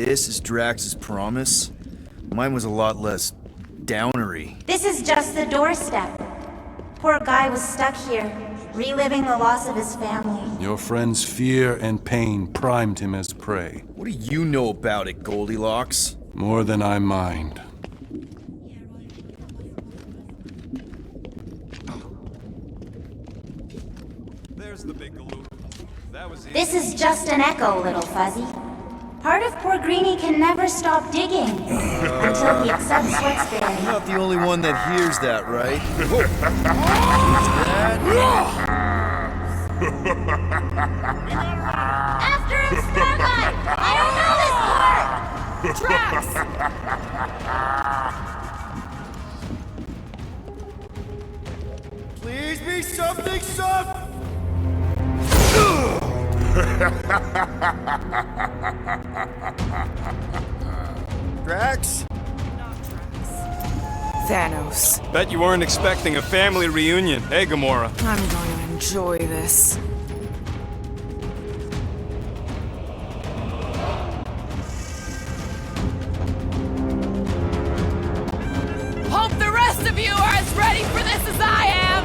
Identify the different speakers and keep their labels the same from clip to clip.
Speaker 1: this is Drax's promise? Mine was a lot less downery.
Speaker 2: This is just the doorstep. Poor guy was stuck here, reliving the loss of his family.
Speaker 3: Your friend's fear and pain primed him as prey.
Speaker 1: What do you know about it, Goldilocks?
Speaker 3: More than I mind.
Speaker 4: There's the big galoo. That was
Speaker 2: This is just an echo, little Fuzzy. Part of poor Greenie can never stop digging until he accepts what's
Speaker 1: You're
Speaker 2: there.
Speaker 1: not the only one that hears that, right?
Speaker 2: After him, Starlight! I don't know this part! Drax!
Speaker 1: Please be something soft! Drax?
Speaker 5: Thanos.
Speaker 4: Bet you weren't expecting a family reunion, hey Gamora?
Speaker 5: I'm going to enjoy this. Hope the rest of you are as ready for this as I am!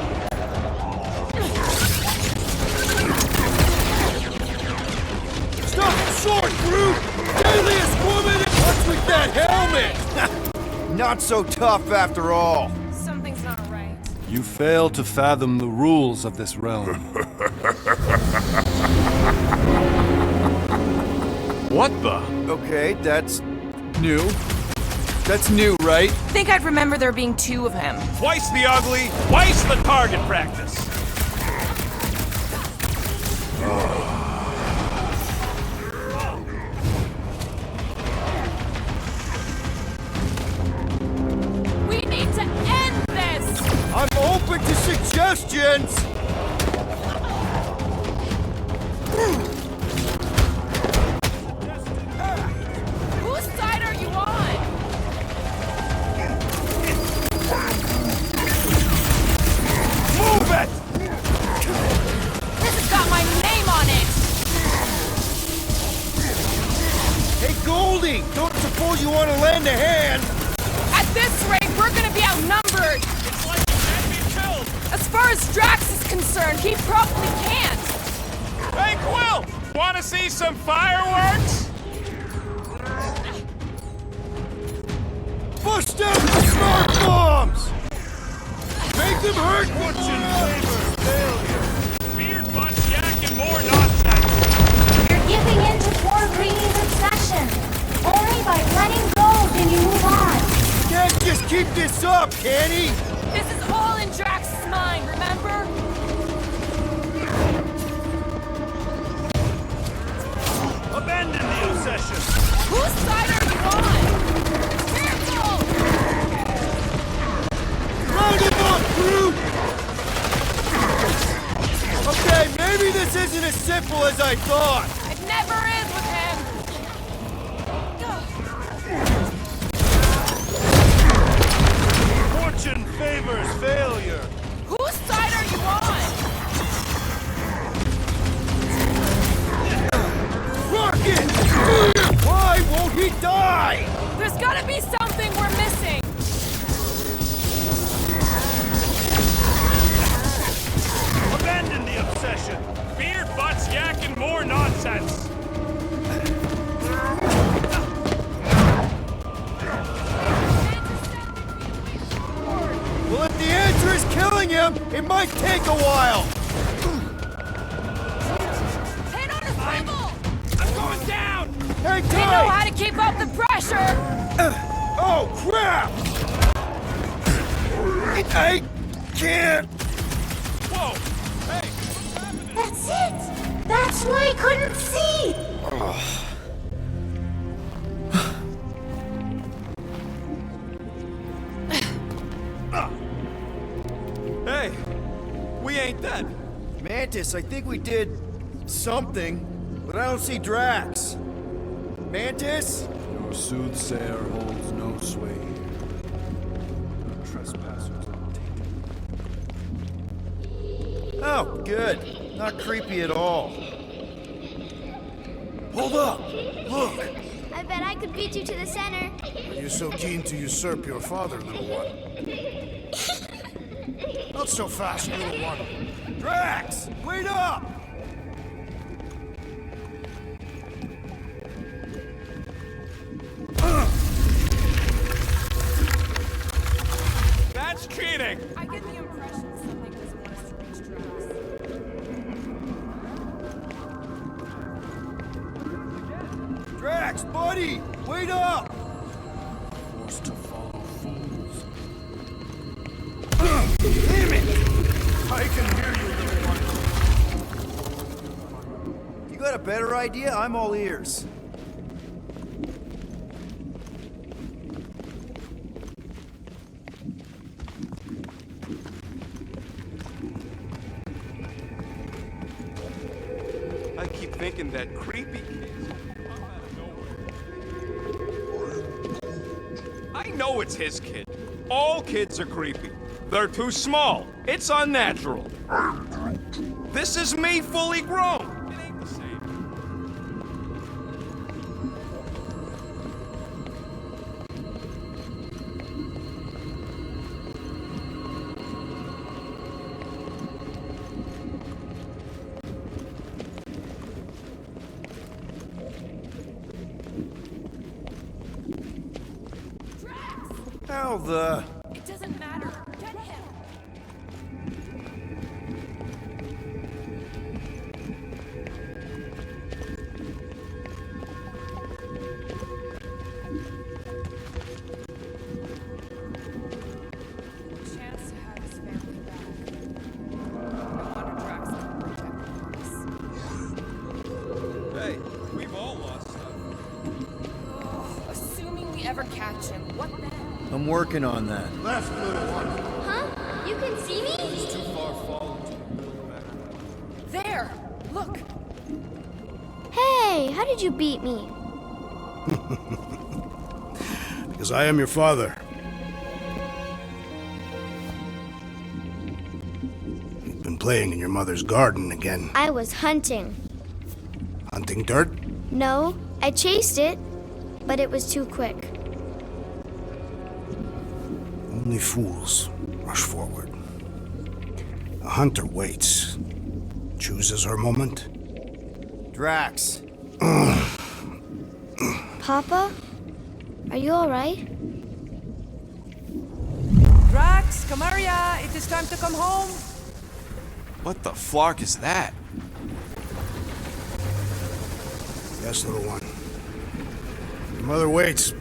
Speaker 1: Stop it short, Groot! Deadliest woman! What's with that helmet? Not so tough after all.
Speaker 5: Something's not right.
Speaker 3: You fail to fathom the rules of this realm.
Speaker 4: What the?
Speaker 1: Okay, that's new. That's new, right?
Speaker 5: Think I'd remember there being two of him.
Speaker 4: Twice the ugly, twice the target practice.
Speaker 5: We need to end this!
Speaker 1: I'm open to suggestions!
Speaker 5: Whose side are you on?
Speaker 1: Move it!
Speaker 5: This has got my name on it!
Speaker 1: Hey, Goldie! Don't suppose you want to lend a hand?
Speaker 5: At this rate, we're gonna be outnumbered!
Speaker 4: It's like you can't be killed.
Speaker 5: As far as Drax is concerned, he probably can't!
Speaker 4: Hey Quill, wanna see some fireworks?
Speaker 1: Bust down the smart bombs! Make them hurt!
Speaker 4: Fortune, favor, failure. Beard, butt, jack, and more nonsense.
Speaker 2: You're giving in to poor Greenie's obsession. Only by letting go can you move on.
Speaker 1: Can't just keep this up, can he?
Speaker 5: This is all in Drax's mind, remember?
Speaker 4: Abandon the obsession.
Speaker 5: Whose side are you on? Careful!
Speaker 1: Round him up, Groot! Okay, maybe this isn't as simple as I thought.
Speaker 5: It never is with him!
Speaker 4: Fortune favors failure.
Speaker 5: Whose side are you on?
Speaker 1: Rocket! Why won't he die?
Speaker 5: There's gotta be something we're missing!
Speaker 4: Abandon the obsession. Beard, butts, yak, and more nonsense.
Speaker 1: Well, if the answer is killing him, it might take a while.
Speaker 5: Hit on his level!
Speaker 4: I'm going down.
Speaker 1: Hey,
Speaker 5: We know
Speaker 1: Ty!
Speaker 5: how to keep up the pressure!
Speaker 1: Oh, crap! I can't.
Speaker 4: Whoa. Hey, what's happening?
Speaker 2: That's it! That's why I couldn't see!
Speaker 4: Hey, we ain't dead.
Speaker 1: Mantis, I think we did something, but I don't see Drax. Mantis?
Speaker 3: Your soothsayer holds no sway here. The trespassers untainted.
Speaker 1: Oh, good. Not creepy at all. Hold up! Look!
Speaker 2: I
Speaker 6: I bet I could beat you to the center.
Speaker 7: Are you so keen to usurp your father, little one? Not so fast, little one.
Speaker 1: Drax, wait up!
Speaker 4: That's cheating!
Speaker 5: I get the impression something doesn't want us to reach Drax.
Speaker 1: Drax, buddy, wait up!
Speaker 3: Forced to follow fools.
Speaker 7: Damn it! I can hear you, little one.
Speaker 1: You got a better idea? I'm all ears.
Speaker 4: I keep thinking that creepy kid's gonna come out of nowhere. I know it's his kid. All kids are creepy. They're too small. It's unnatural. This is me fully grown. It ain't the same.
Speaker 1: How the...
Speaker 5: It doesn't matter. Get him. Chance to have his family back. No wonder Drax can protect the promise.
Speaker 4: Hey, we've all lost stuff.
Speaker 5: Assuming we ever catch him, what then?
Speaker 1: I'm working on that.
Speaker 7: Left, little one.
Speaker 6: Huh? You can see me?
Speaker 3: Too far fallen to build back.
Speaker 5: There! Look!
Speaker 6: Hey, how did you beat me?
Speaker 7: Because I am your father. You've been playing in your mother's garden again.
Speaker 6: I was hunting.
Speaker 7: Hunting dirt?
Speaker 6: No, I chased it, but it was too quick.
Speaker 7: Only fools rush forward. A hunter waits. Chooses her moment.
Speaker 1: Drax,
Speaker 6: Papa? Are you alright?
Speaker 8: Drax, Kamaria, it is time to come home.
Speaker 9: What the flark is that?
Speaker 7: Yes, little one. Your mother waits.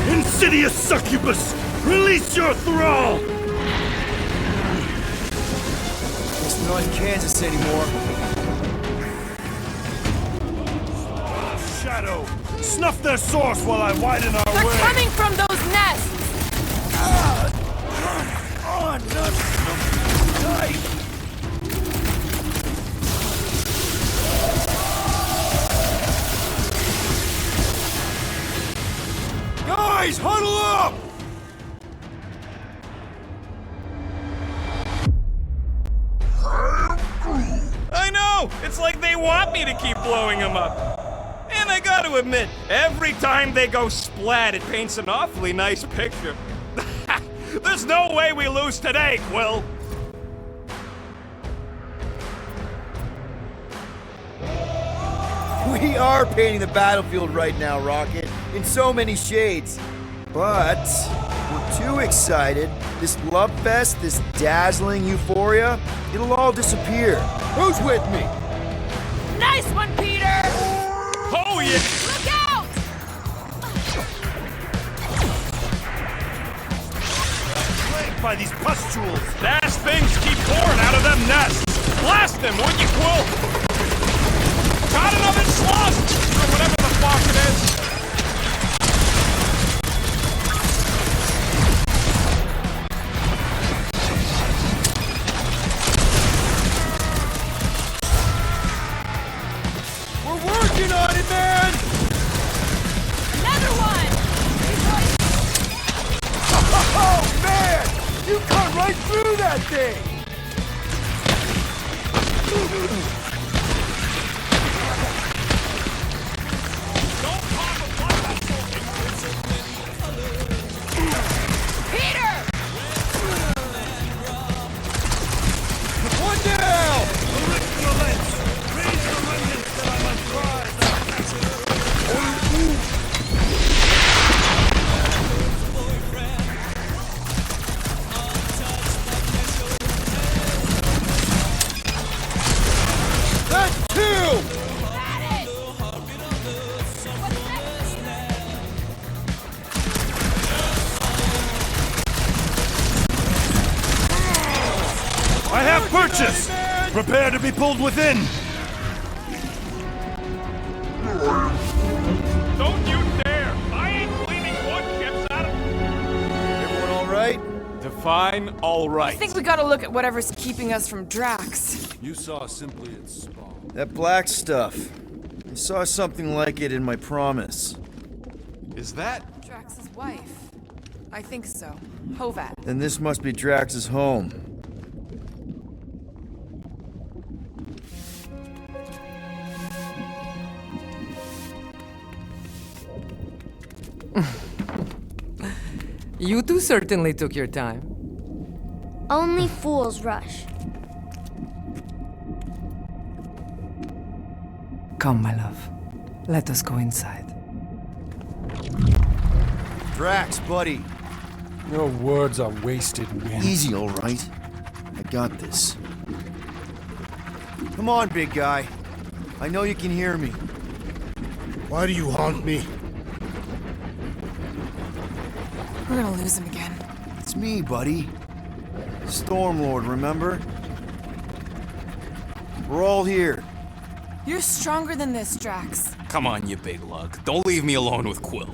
Speaker 4: Insidious succubus! Release your thrall!
Speaker 1: guess we're not in Kansas anymore.
Speaker 4: Shadow! Snuff their source while I widen our
Speaker 5: They're
Speaker 4: way!
Speaker 5: coming from those nests!
Speaker 1: On, tight! Guys, huddle up!
Speaker 4: I know! It's like they want me to keep blowing them up. And I gotta admit, every time they go splat, it paints an awfully nice picture. There's no way we lose today, Quill!
Speaker 1: We are painting the battlefield right now, Rocket, in so many shades. But we're too excited. This love fest, this dazzling euphoria, it'll all disappear. Who's with me?
Speaker 5: Nice one, Peter!
Speaker 4: Oh yeah!
Speaker 5: Look out!
Speaker 4: Plagued by these pustules! Dash things keep pouring out of them nests! Blast them, would you, Quill? Got another slug! Or whatever the fuck it is!
Speaker 1: We're working on it, man!
Speaker 5: Another one!
Speaker 1: Oh, man! You cut right through that thing!
Speaker 7: have purchase! Prepare to be pulled within!
Speaker 4: Don't you dare! I ain't cleaning wood chips out of...
Speaker 1: Everyone all right?
Speaker 4: Define all right.
Speaker 8: I think we gotta look at whatever's keeping us from Drax.
Speaker 3: You saw simply its spawn.
Speaker 1: That black stuff. I saw something like it in my promise.
Speaker 9: Is that?
Speaker 8: Drax's wife. I think so. Hovat.
Speaker 1: Then this must be Drax's home.
Speaker 8: You two certainly took your time.
Speaker 6: Only fools rush.
Speaker 8: Come, my love. Let us go inside.
Speaker 1: Drax, buddy.
Speaker 3: Your words are wasted wind.
Speaker 1: Easy, all right? I got this. Come on, big guy. I know you can hear me.
Speaker 7: Why do you haunt me?
Speaker 8: We're gonna lose him again.
Speaker 1: It's me, buddy. Stormlord, remember? We're all here.
Speaker 8: You're stronger than this, Drax.
Speaker 9: Come on, you big lug. Don't leave me alone with Quill.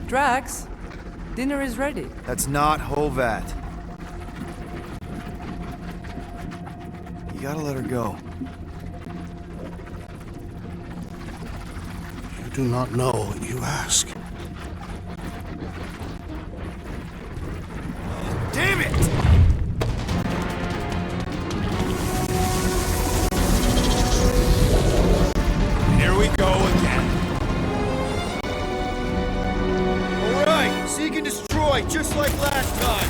Speaker 8: Drax, dinner is ready.
Speaker 1: That's not Hovat. You gotta let her go.
Speaker 7: You do not know what you ask.
Speaker 1: Damn it!
Speaker 9: Here we go again.
Speaker 1: All right, seek and destroy, just like last time.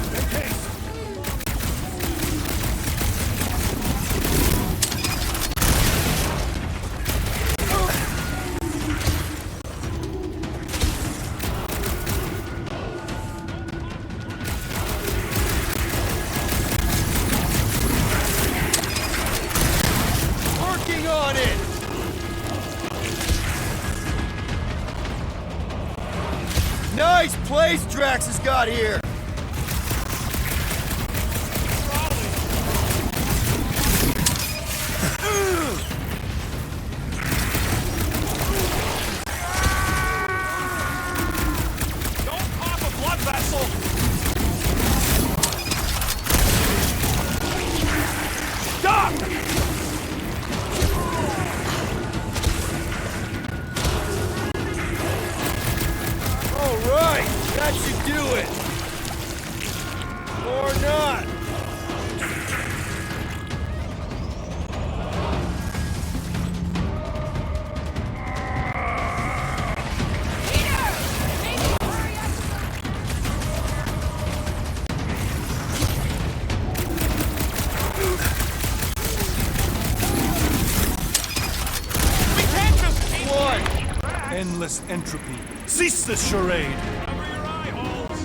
Speaker 1: Working on it. Nice place Drax has got here.
Speaker 4: Don't pop a blood vessel! Stop!
Speaker 1: All right, that should do it. Or not.
Speaker 4: We can't just keep
Speaker 1: One.
Speaker 3: Endless entropy. Cease this charade!
Speaker 4: cover your eye holes.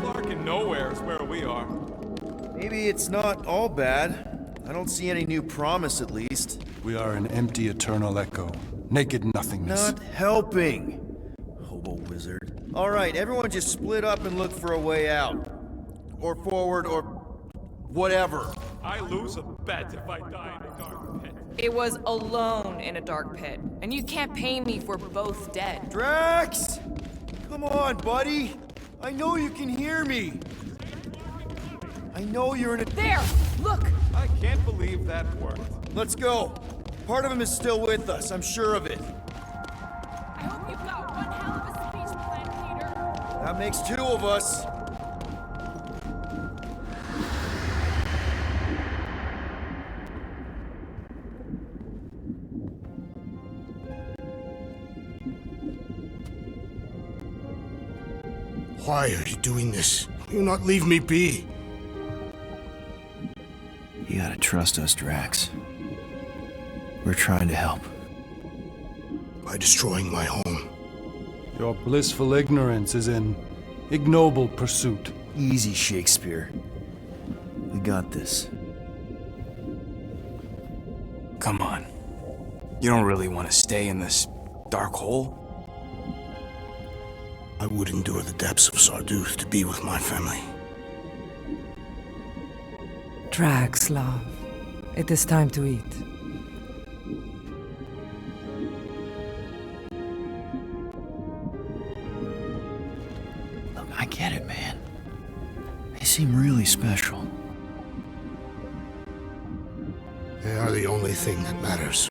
Speaker 4: Flarkin' nowhere is where we are.
Speaker 1: Maybe it's not all bad. I don't see any new promise, at least.
Speaker 3: We are an empty eternal echo. Naked nothingness.
Speaker 1: Not helping. Hobo wizard. All right, everyone just split up and look for a way out. Or forward, or whatever.
Speaker 4: I lose a bet if I die in a dark pit.
Speaker 8: It was alone in a dark pit, and you can't pay me if we're both dead.
Speaker 1: Drax! Come on, buddy. I know you can hear me. I know you're in a...
Speaker 8: There! Look!
Speaker 4: I can't believe that worked.
Speaker 1: Let's go. Part of him is still with us, I'm sure of it.
Speaker 8: I hope you've got one hell of a speech plan, Peter.
Speaker 1: That makes two of us.
Speaker 7: Why are you doing this? You not leave me be.
Speaker 1: You gotta trust us, Drax. We're trying to help.
Speaker 7: By destroying my home.
Speaker 3: Your blissful ignorance is an ignoble pursuit.
Speaker 1: Easy, Shakespeare. We got this.
Speaker 9: Come on. You don't really want to stay in this dark hole?
Speaker 7: I would endure the depths of Sarduth to be with my family.
Speaker 10: Drax, love. It is time to eat.
Speaker 1: Look, I get it, man. They seem really special.
Speaker 7: They are the only thing that matters.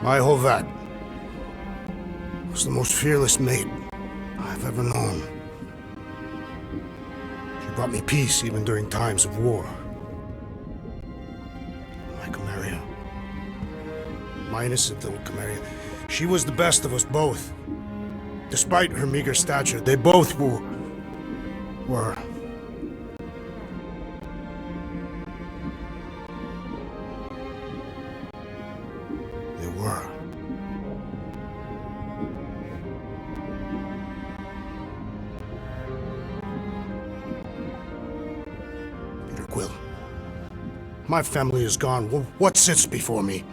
Speaker 7: My Hovat was the most fearless mate I've ever known. She brought me peace even during times of war. My Camarilla. My innocent little Camarilla. She was the best of us both. Despite her meager stature, they both were. Quill. My family is gone. What sits before me?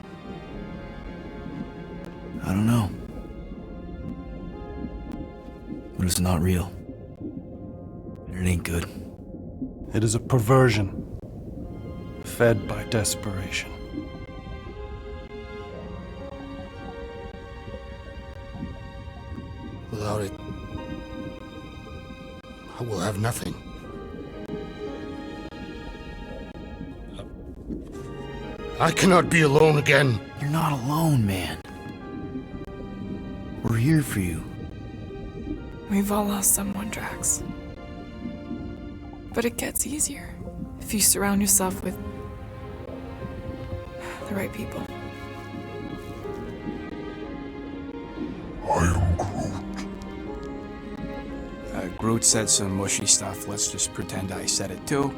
Speaker 1: I don't know. But it's not real. And it ain't good.
Speaker 3: It is a perversion, fed by desperation.
Speaker 7: Without it, I will have nothing. I cannot be alone again.
Speaker 1: You're not alone, man. We're here for you.
Speaker 5: We've all lost someone, Drax. But it gets easier if you surround yourself with the right people.
Speaker 7: I am Groot.
Speaker 9: Groot said some mushy stuff. Let's just pretend I said it too.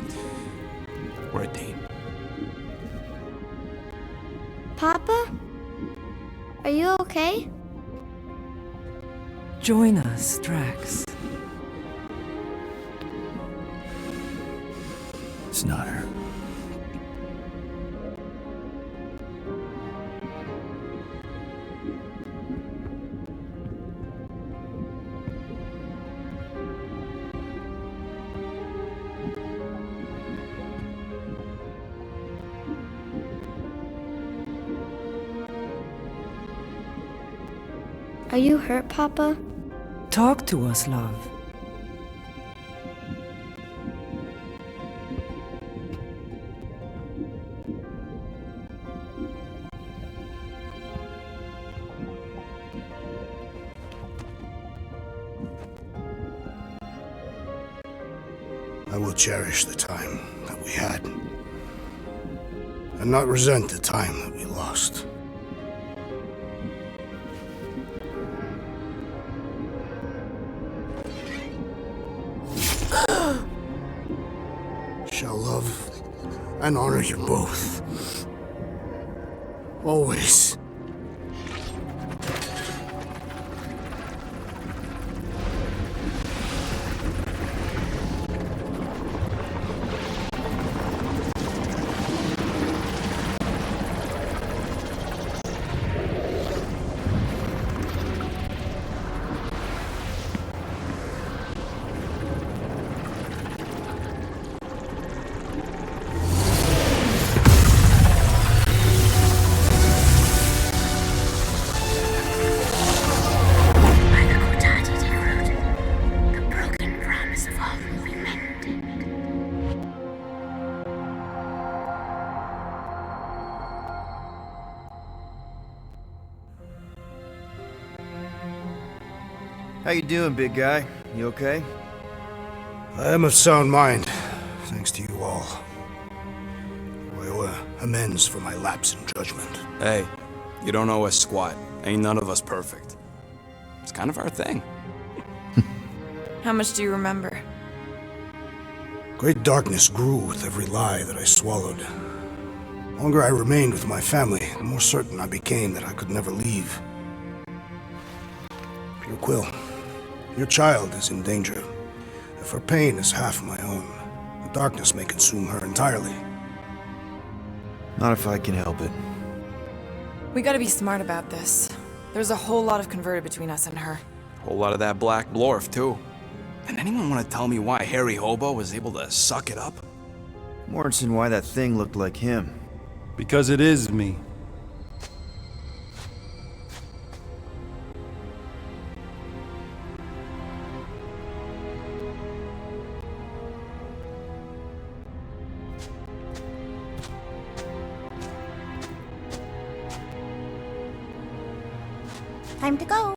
Speaker 9: We're a team.
Speaker 6: Papa? Are you okay?
Speaker 10: Join us, Drax.
Speaker 1: It's not her.
Speaker 6: Are you hurt, Papa?
Speaker 10: Talk to us, love.
Speaker 7: I will cherish the time that we had, and not resent the time that we lost. Shall love and honor you both. Always.
Speaker 1: How you doing, big guy? You okay?
Speaker 7: I am of sound mind, thanks to you all. I owe amends for my lapse in judgment.
Speaker 9: Hey, you don't owe us squat. Ain't none of us perfect. It's kind of our thing.
Speaker 5: How much do you remember?
Speaker 7: Great darkness grew with every lie that I swallowed. The longer I remained with my family, the more certain I became that I could never leave. Pure Quill, your child is in danger. If her pain is half my own, the darkness may consume her entirely.
Speaker 1: Not if I can help it.
Speaker 8: We gotta be smart about this. There's a whole lot of converted between us and her.
Speaker 9: Whole lot of that black blorf, too. And anyone want to tell me why Harry Hobo was able to suck it up?
Speaker 1: Morrison, why that thing looked like him.
Speaker 3: Because it is me.
Speaker 2: Time to go.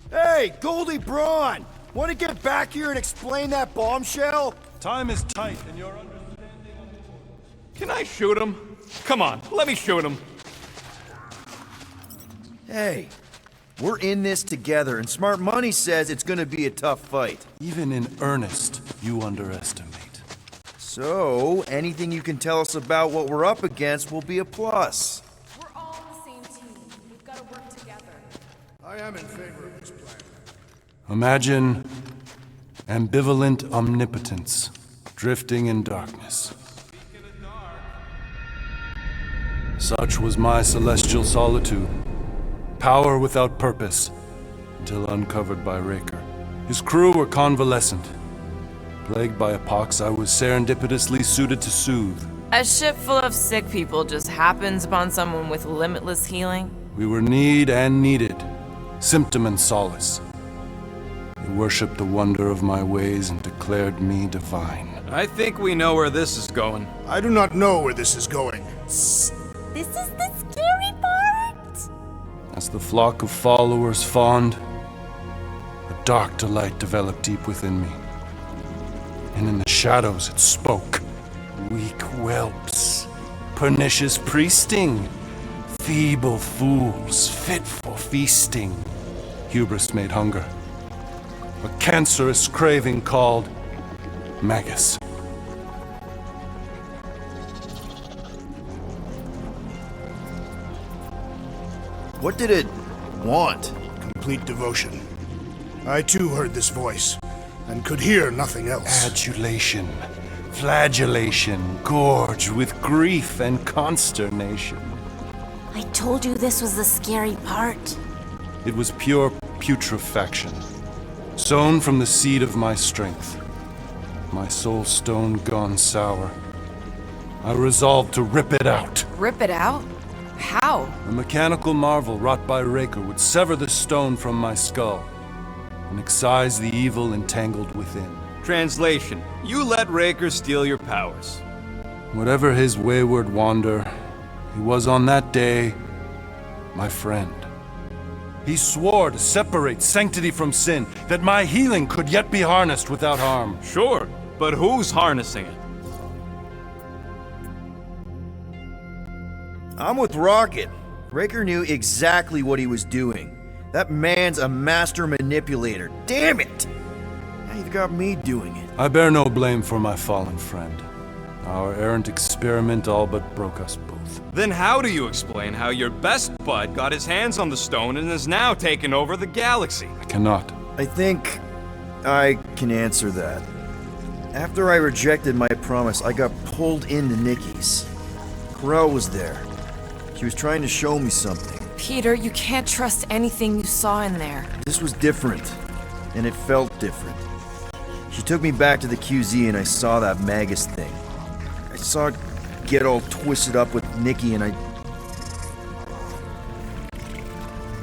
Speaker 1: Hey, Goldie Braun! Want to get back here and explain that bombshell?
Speaker 3: Time is tight, and you're understanding.
Speaker 4: Can I shoot him? Come on, let me shoot him.
Speaker 1: Hey, we're in this together, and Smart Money says it's gonna be a tough fight.
Speaker 3: Even in earnest, you underestimate.
Speaker 1: So, anything you can tell us about what we're up against will be a plus.
Speaker 8: We're all on the same team. We've gotta work together.
Speaker 7: I am in favor of this plan.
Speaker 3: Imagine ambivalent omnipotence, drifting in darkness. Such was my celestial solitude. Power without purpose, until uncovered by Raker. His crew were convalescent. Plagued by a pox I was serendipitously suited to soothe.
Speaker 8: A ship full of sick people just happens upon someone with limitless healing.
Speaker 3: We were need and needed, symptom and solace. They worshipped the wonder of my ways and declared me divine.
Speaker 4: I think we know where this is going.
Speaker 7: I do not know where this is going.
Speaker 2: This is the scary part.
Speaker 3: As the flock of followers fawned, a dark delight developed deep within me. And in the shadows it spoke. Weak whelps, pernicious priesting, feeble fools fit for feasting. Hubris made hunger. A cancerous craving called Magus.
Speaker 1: What did it want?
Speaker 7: Complete devotion. I too heard this voice, and could hear nothing else.
Speaker 3: Adulation, flagellation, gorged with grief and consternation.
Speaker 2: I told you this was the scary part.
Speaker 3: It was pure putrefaction, sown from the seed of my strength. My soul stone gone sour. I resolved to rip it out.
Speaker 8: Rip it out? How?
Speaker 3: A mechanical marvel wrought by Raker would sever the stone from my skull and excise the evil entangled within.
Speaker 4: Translation: you let Raker steal your powers.
Speaker 3: Whatever his wayward wander, he was on that day my friend. He swore to separate sanctity from sin, that my healing could yet be harnessed without harm.
Speaker 4: Sure, but who's harnessing it?
Speaker 1: I'm with Rocket. Raker knew exactly what he was doing. That man's a master manipulator. Damn it! Now you've got me doing it.
Speaker 3: I bear no blame for my fallen friend. Our errant experiment all but broke us both.
Speaker 4: Then how do you explain how your best bud got his hands on the stone and is now taking over the galaxy?
Speaker 3: I cannot.
Speaker 1: I think I can answer that. After I rejected my promise, I got pulled into Nikki's. Corell was there. She was trying to show me something.
Speaker 8: Peter, you can't trust anything you saw in there.
Speaker 1: This was different, and it felt different. She took me back to the QZ and I saw that Magus thing. I saw it get all twisted up with Nikki and I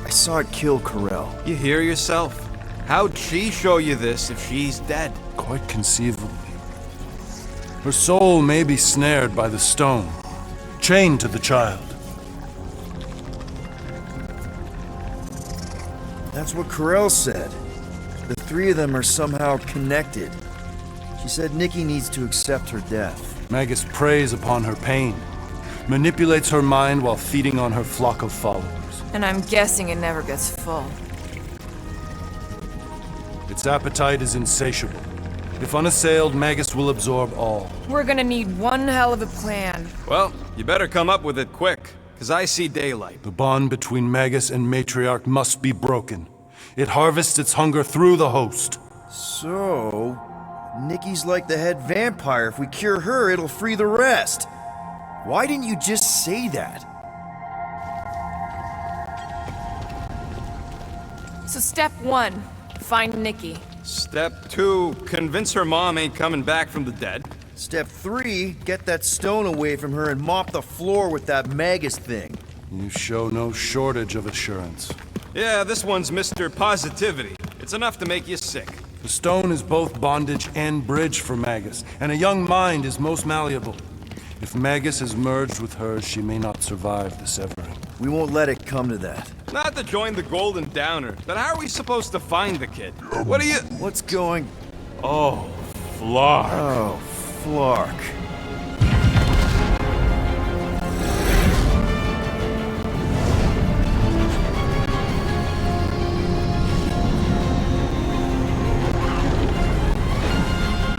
Speaker 1: saw it kill Corell.
Speaker 4: You hear yourself? How'd she show you this if she's dead?
Speaker 3: Quite conceivably. Her soul may be snared by the stone, chained to the child.
Speaker 1: That's what Corell said. The three of them are somehow connected. She said Nikki needs to accept her death.
Speaker 3: Magus preys upon her pain, manipulates her mind while feeding on her flock of followers.
Speaker 8: And I'm guessing it never gets full.
Speaker 3: Its appetite is insatiable. If unassailed, Magus will absorb all.
Speaker 8: We're gonna need one hell of a plan.
Speaker 4: Well, you better come up with it quick. 'cause I see daylight.
Speaker 3: The bond between Magus and Matriarch must be broken. It harvests its hunger through the host.
Speaker 1: So, Nikki's like the head vampire. If we cure her, it'll free the rest. Why didn't you just say that?
Speaker 8: So step 1, find Nikki.
Speaker 4: Step 2, convince her mom ain't coming back from the dead.
Speaker 1: Step 3, get that stone away from her and mop the floor with that Magus thing.
Speaker 3: You show no shortage of assurance.
Speaker 4: Yeah, this one's Mr. Positivity. It's enough to make you sick.
Speaker 3: The stone is both bondage and bridge for Magus, and a young mind is most malleable. If Magus is merged with hers, she may not survive the severing.
Speaker 1: We won't let it come to that.
Speaker 4: Not to join the Golden Downer, but how are we supposed to find the kid? What are you...
Speaker 1: What's going...
Speaker 4: Oh, Flark.
Speaker 1: Oh, Flark.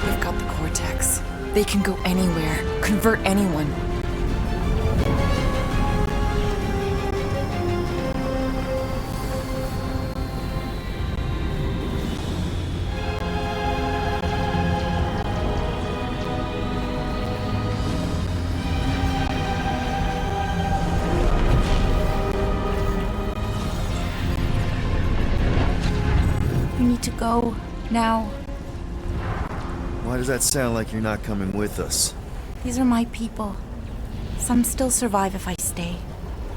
Speaker 8: We've got the Cortex. They can go anywhere, convert anyone.
Speaker 2: You need to go now.
Speaker 1: Why does that sound like you're not coming with us?
Speaker 2: These are my people. Some still survive if I stay.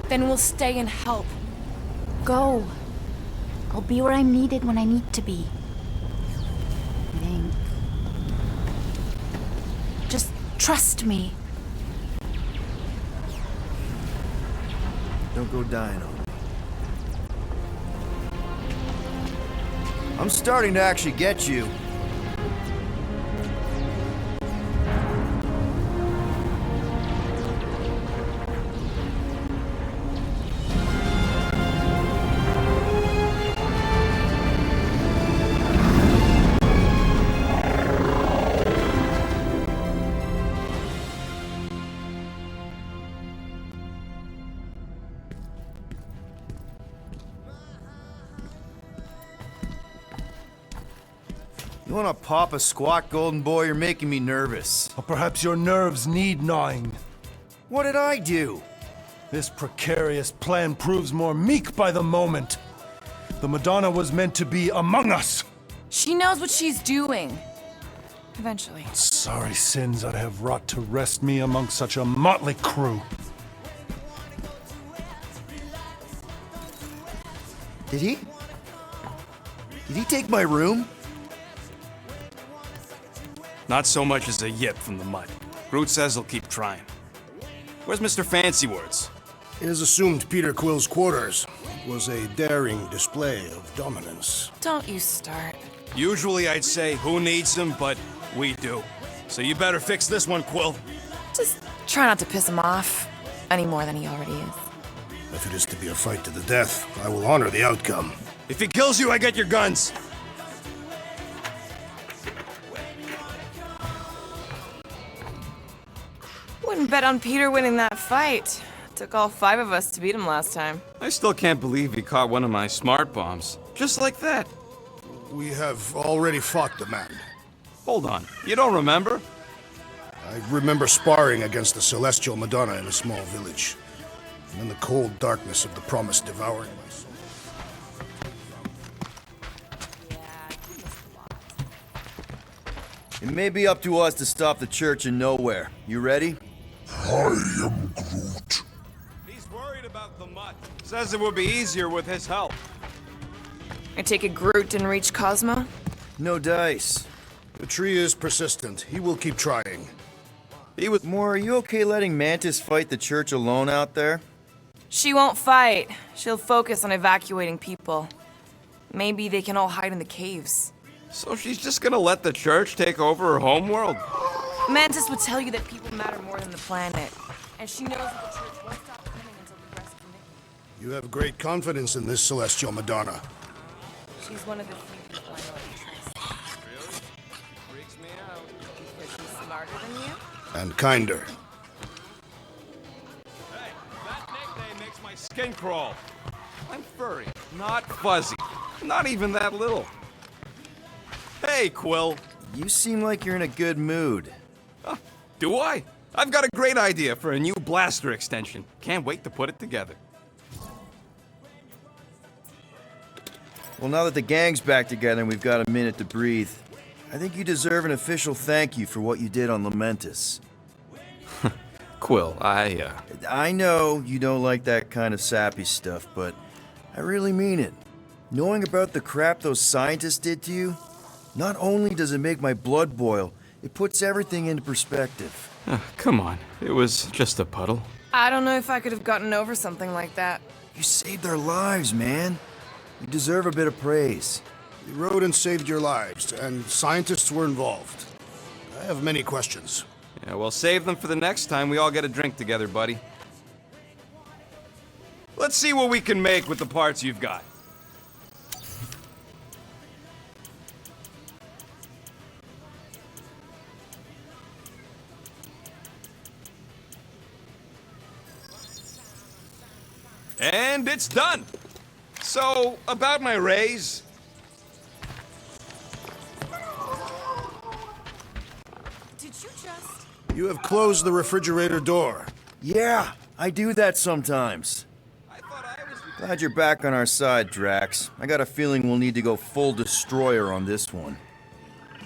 Speaker 8: Then we'll stay and help.
Speaker 2: Go. I'll be where I'm needed when I need to be. Think. Just trust me.
Speaker 1: Don't go dying on me. I'm starting to actually get you. You wanna pop a squat, Golden Boy? You're making me nervous.
Speaker 3: Or perhaps your nerves need gnawing.
Speaker 1: What did I do?
Speaker 3: This precarious plan proves more meek by the moment. The Madonna was meant to be among us.
Speaker 8: She knows what she's doing. Eventually.
Speaker 3: Sorry sins I have wrought to wrest me among such a motley crew.
Speaker 1: Did he? Did he take my room?
Speaker 4: Not so much as a yip from the mud. Groot says he'll keep trying. Where's Mr. Fancy Words?
Speaker 7: It is assumed Peter Quill's quarters. It was a daring display of dominance.
Speaker 8: Don't you start.
Speaker 4: Usually I'd say, who needs him, but we do. So you better fix this one, Quill.
Speaker 8: Just try not to piss him off any more than he already is.
Speaker 7: If it is to be a fight to the death, I will honor the outcome.
Speaker 4: If he kills you, I get your guns.
Speaker 8: Wouldn't bet on Peter winning that fight. Took all 5 of us to beat him last time.
Speaker 4: I still can't believe he caught one of my smart bombs. Just like that.
Speaker 7: We have already fought the man.
Speaker 4: Hold on, you don't remember?
Speaker 7: I remember sparring against the Celestial Madonna in a small village. And then the cold darkness of the promise devouring my soul.
Speaker 1: It may be up to us to stop the Church in Nowhere. You ready?
Speaker 11: I am Groot.
Speaker 4: He's worried about the mutt. Says it would be easier with his help.
Speaker 8: I take it Groot didn't reach Cosmo?
Speaker 1: No dice.
Speaker 7: The tree is persistent. He will keep trying.
Speaker 1: More, are you okay letting Mantis fight the Church alone out there?
Speaker 8: She won't fight. She'll focus on evacuating people. Maybe they can all hide in the caves.
Speaker 4: So she's just gonna let the Church take over her homeworld?
Speaker 8: Mantis would tell you that people matter more than the planet. And she knows that the Church won't stop coming until we rescue Nikki.
Speaker 7: You have great confidence in this Celestial Madonna.
Speaker 8: She's one of the few people I know I trust.
Speaker 4: Really? Freaks me out.
Speaker 8: Because she's smarter than you?
Speaker 7: And kinder.
Speaker 4: Hey, that Nick can crawl. I'm furry, not fuzzy. Not even that little. Hey, Quill.
Speaker 1: You seem like you're in a good mood.
Speaker 4: Do I? I've got a great idea for a new blaster extension. Can't wait to put it together.
Speaker 1: Well, now that the gang's back together and we've got a minute to breathe, I think you deserve an official thank you for what you did on Lamentus.
Speaker 4: Quill,
Speaker 1: I know you don't like that kind of sappy stuff, but I really mean it. Knowing about the crap those scientists did to you, not only does it make my blood boil, it puts everything into perspective.
Speaker 4: Come on. It was just a puddle.
Speaker 8: I don't know if I could have gotten over something like that.
Speaker 1: You saved our lives, man. You deserve a bit of praise.
Speaker 7: You rode and saved your lives, and scientists were involved. I have many questions.
Speaker 4: Yeah, well, save them for the next time we all get a drink together, buddy. Let's see what we can make with the parts you've got. And it's done! So, about my raise...
Speaker 8: Did you just...
Speaker 7: You have closed the refrigerator door.
Speaker 1: Yeah, I do that sometimes. Glad you're back on our side, Drax. I got a feeling we'll need to go full destroyer on this one.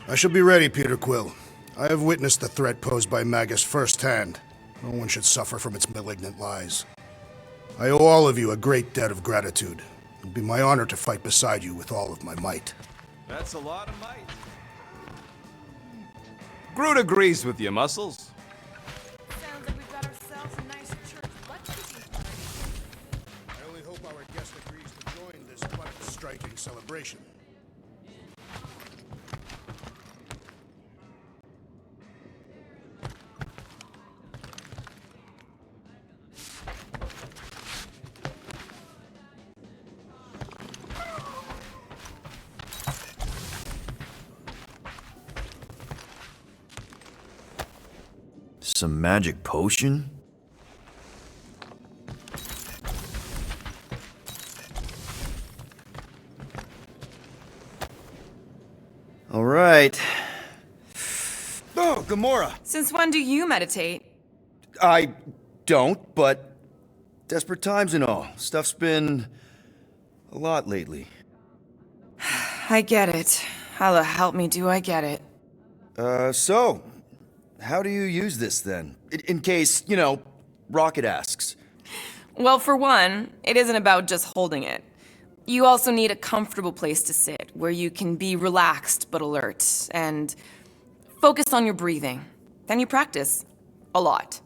Speaker 7: I shall be ready, Peter Quill. I have witnessed the threat posed by Magus firsthand. No one should suffer from its malignant lies. I owe all of you a great debt of gratitude. It'll be my honor to fight beside you with all of my might.
Speaker 4: That's a lot of might. Groot agrees with you, Muscles.
Speaker 8: Sounds like we've got ourselves a nice church butt-kicking party.
Speaker 7: I only hope our guest agrees to join this butt-striking celebration.
Speaker 1: Some magic potion? All right. Oh, Gamora!
Speaker 8: Since when do you meditate?
Speaker 1: I don't, but desperate times and all. Stuff's been a lot lately.
Speaker 8: I get it. Allah help me, do I get it.
Speaker 1: So, how do you use this then? In case, Rocket asks.
Speaker 8: Well, for one, it isn't about just holding it. You also need a comfortable place to sit, where you can be relaxed but alert, and focus on your breathing. Then you practice. A lot.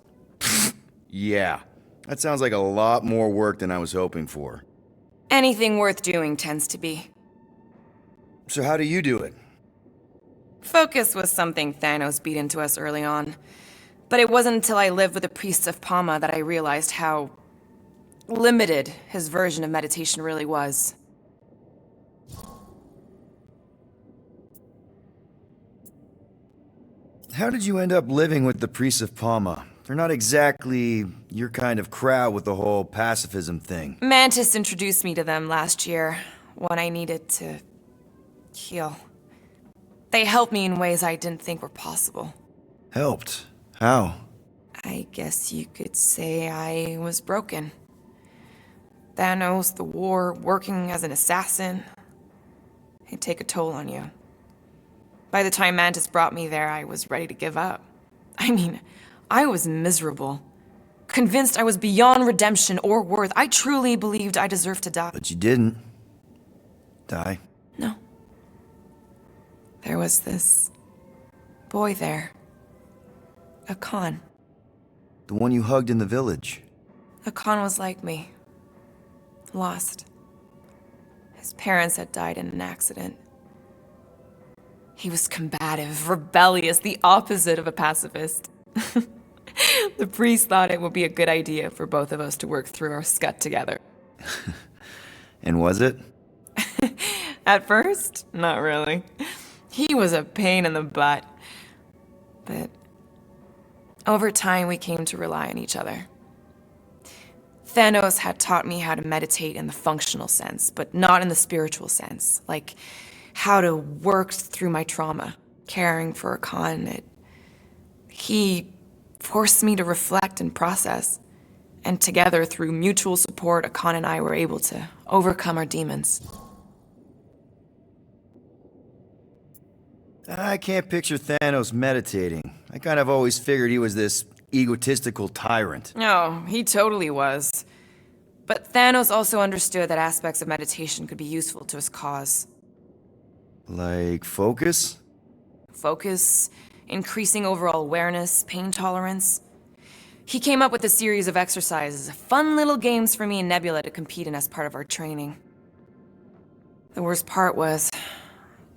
Speaker 1: Yeah, that sounds like a lot more work than I was hoping for.
Speaker 8: Anything worth doing tends to be.
Speaker 1: So how do you do it?
Speaker 8: Focus was something Thanos beat into us early on. But it wasn't until I lived with the priests of Palma that I realized how limited his version of meditation really was.
Speaker 1: How did you end up living with the priests of Palma? They're not exactly your kind of crowd with the whole pacifism thing.
Speaker 8: Mantis introduced me to them last year, when I needed to heal. They helped me in ways I didn't think were possible.
Speaker 1: Helped? How?
Speaker 8: I guess you could say I was broken. Thanos, the war, working as an assassin. It'd take a toll on you. By the time Mantis brought me there, I was ready to give up. I mean, I was miserable. Convinced I was beyond redemption or worth. I truly believed I deserved to die.
Speaker 1: But you didn't. Die.
Speaker 8: No. There was this boy there. A Khan.
Speaker 1: The one you hugged in the village.
Speaker 8: A Khan was like me. Lost. His parents had died in an accident. He was combative, rebellious, the opposite of a pacifist. The priest thought it would be a good idea for both of us to work through our scut together.
Speaker 1: And was it?
Speaker 8: At first, not really. He was a pain in the butt. But over time, we came to rely on each other. Thanos had taught me how to meditate in the functional sense, but not in the spiritual sense. Like how to work through my trauma, caring for Khan. He forced me to reflect and process. And together, through mutual support, Akan and I were able to overcome our demons.
Speaker 1: I can't picture Thanos meditating. I kind of always figured he was this egotistical tyrant.
Speaker 8: No, he totally was. But Thanos also understood that aspects of meditation could be useful to his cause.
Speaker 1: Like focus?
Speaker 8: Focus, increasing overall awareness, pain tolerance. He came up with a series of exercises, fun little games for me and Nebula to compete in as part of our training. The worst part was,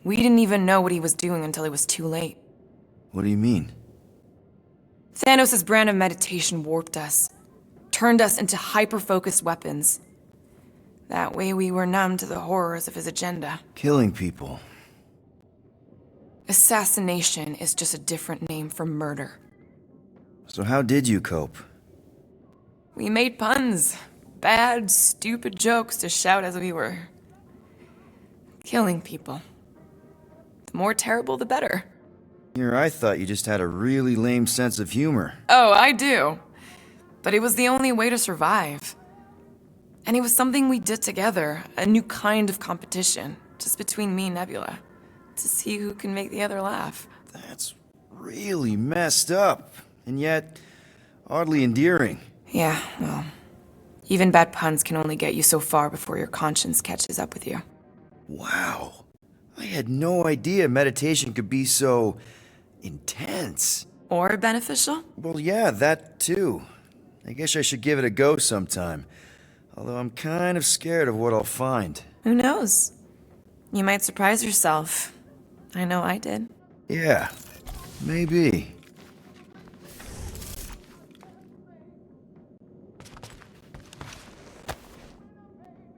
Speaker 8: we didn't even know what he was doing until it was too late.
Speaker 1: What do you mean?
Speaker 8: Thanos' brand of meditation warped us, turned us into hyper-focused weapons. That way we were numb to the horrors of his agenda.
Speaker 1: Killing people.
Speaker 8: Assassination is just a different name for murder.
Speaker 1: So how did you cope?
Speaker 8: We made puns. Bad, stupid jokes to shout as we were killing people. The more terrible, the better.
Speaker 1: Here, I thought you just had a really lame sense of humor.
Speaker 8: Oh, I do. But it was the only way to survive. And it was something we did together, a new kind of competition, just between me and Nebula, to see who can make the other laugh.
Speaker 1: That's really messed up, and yet oddly endearing.
Speaker 8: Yeah, well, even bad puns can only get you so far before your conscience catches up with you.
Speaker 1: Wow. I had no idea meditation could be so intense.
Speaker 8: Or beneficial?
Speaker 1: Well, yeah, that too. I guess I should give it a go sometime. Although I'm kind of scared of what I'll find.
Speaker 8: Who knows? You might surprise yourself. I know I did.
Speaker 1: Yeah, maybe.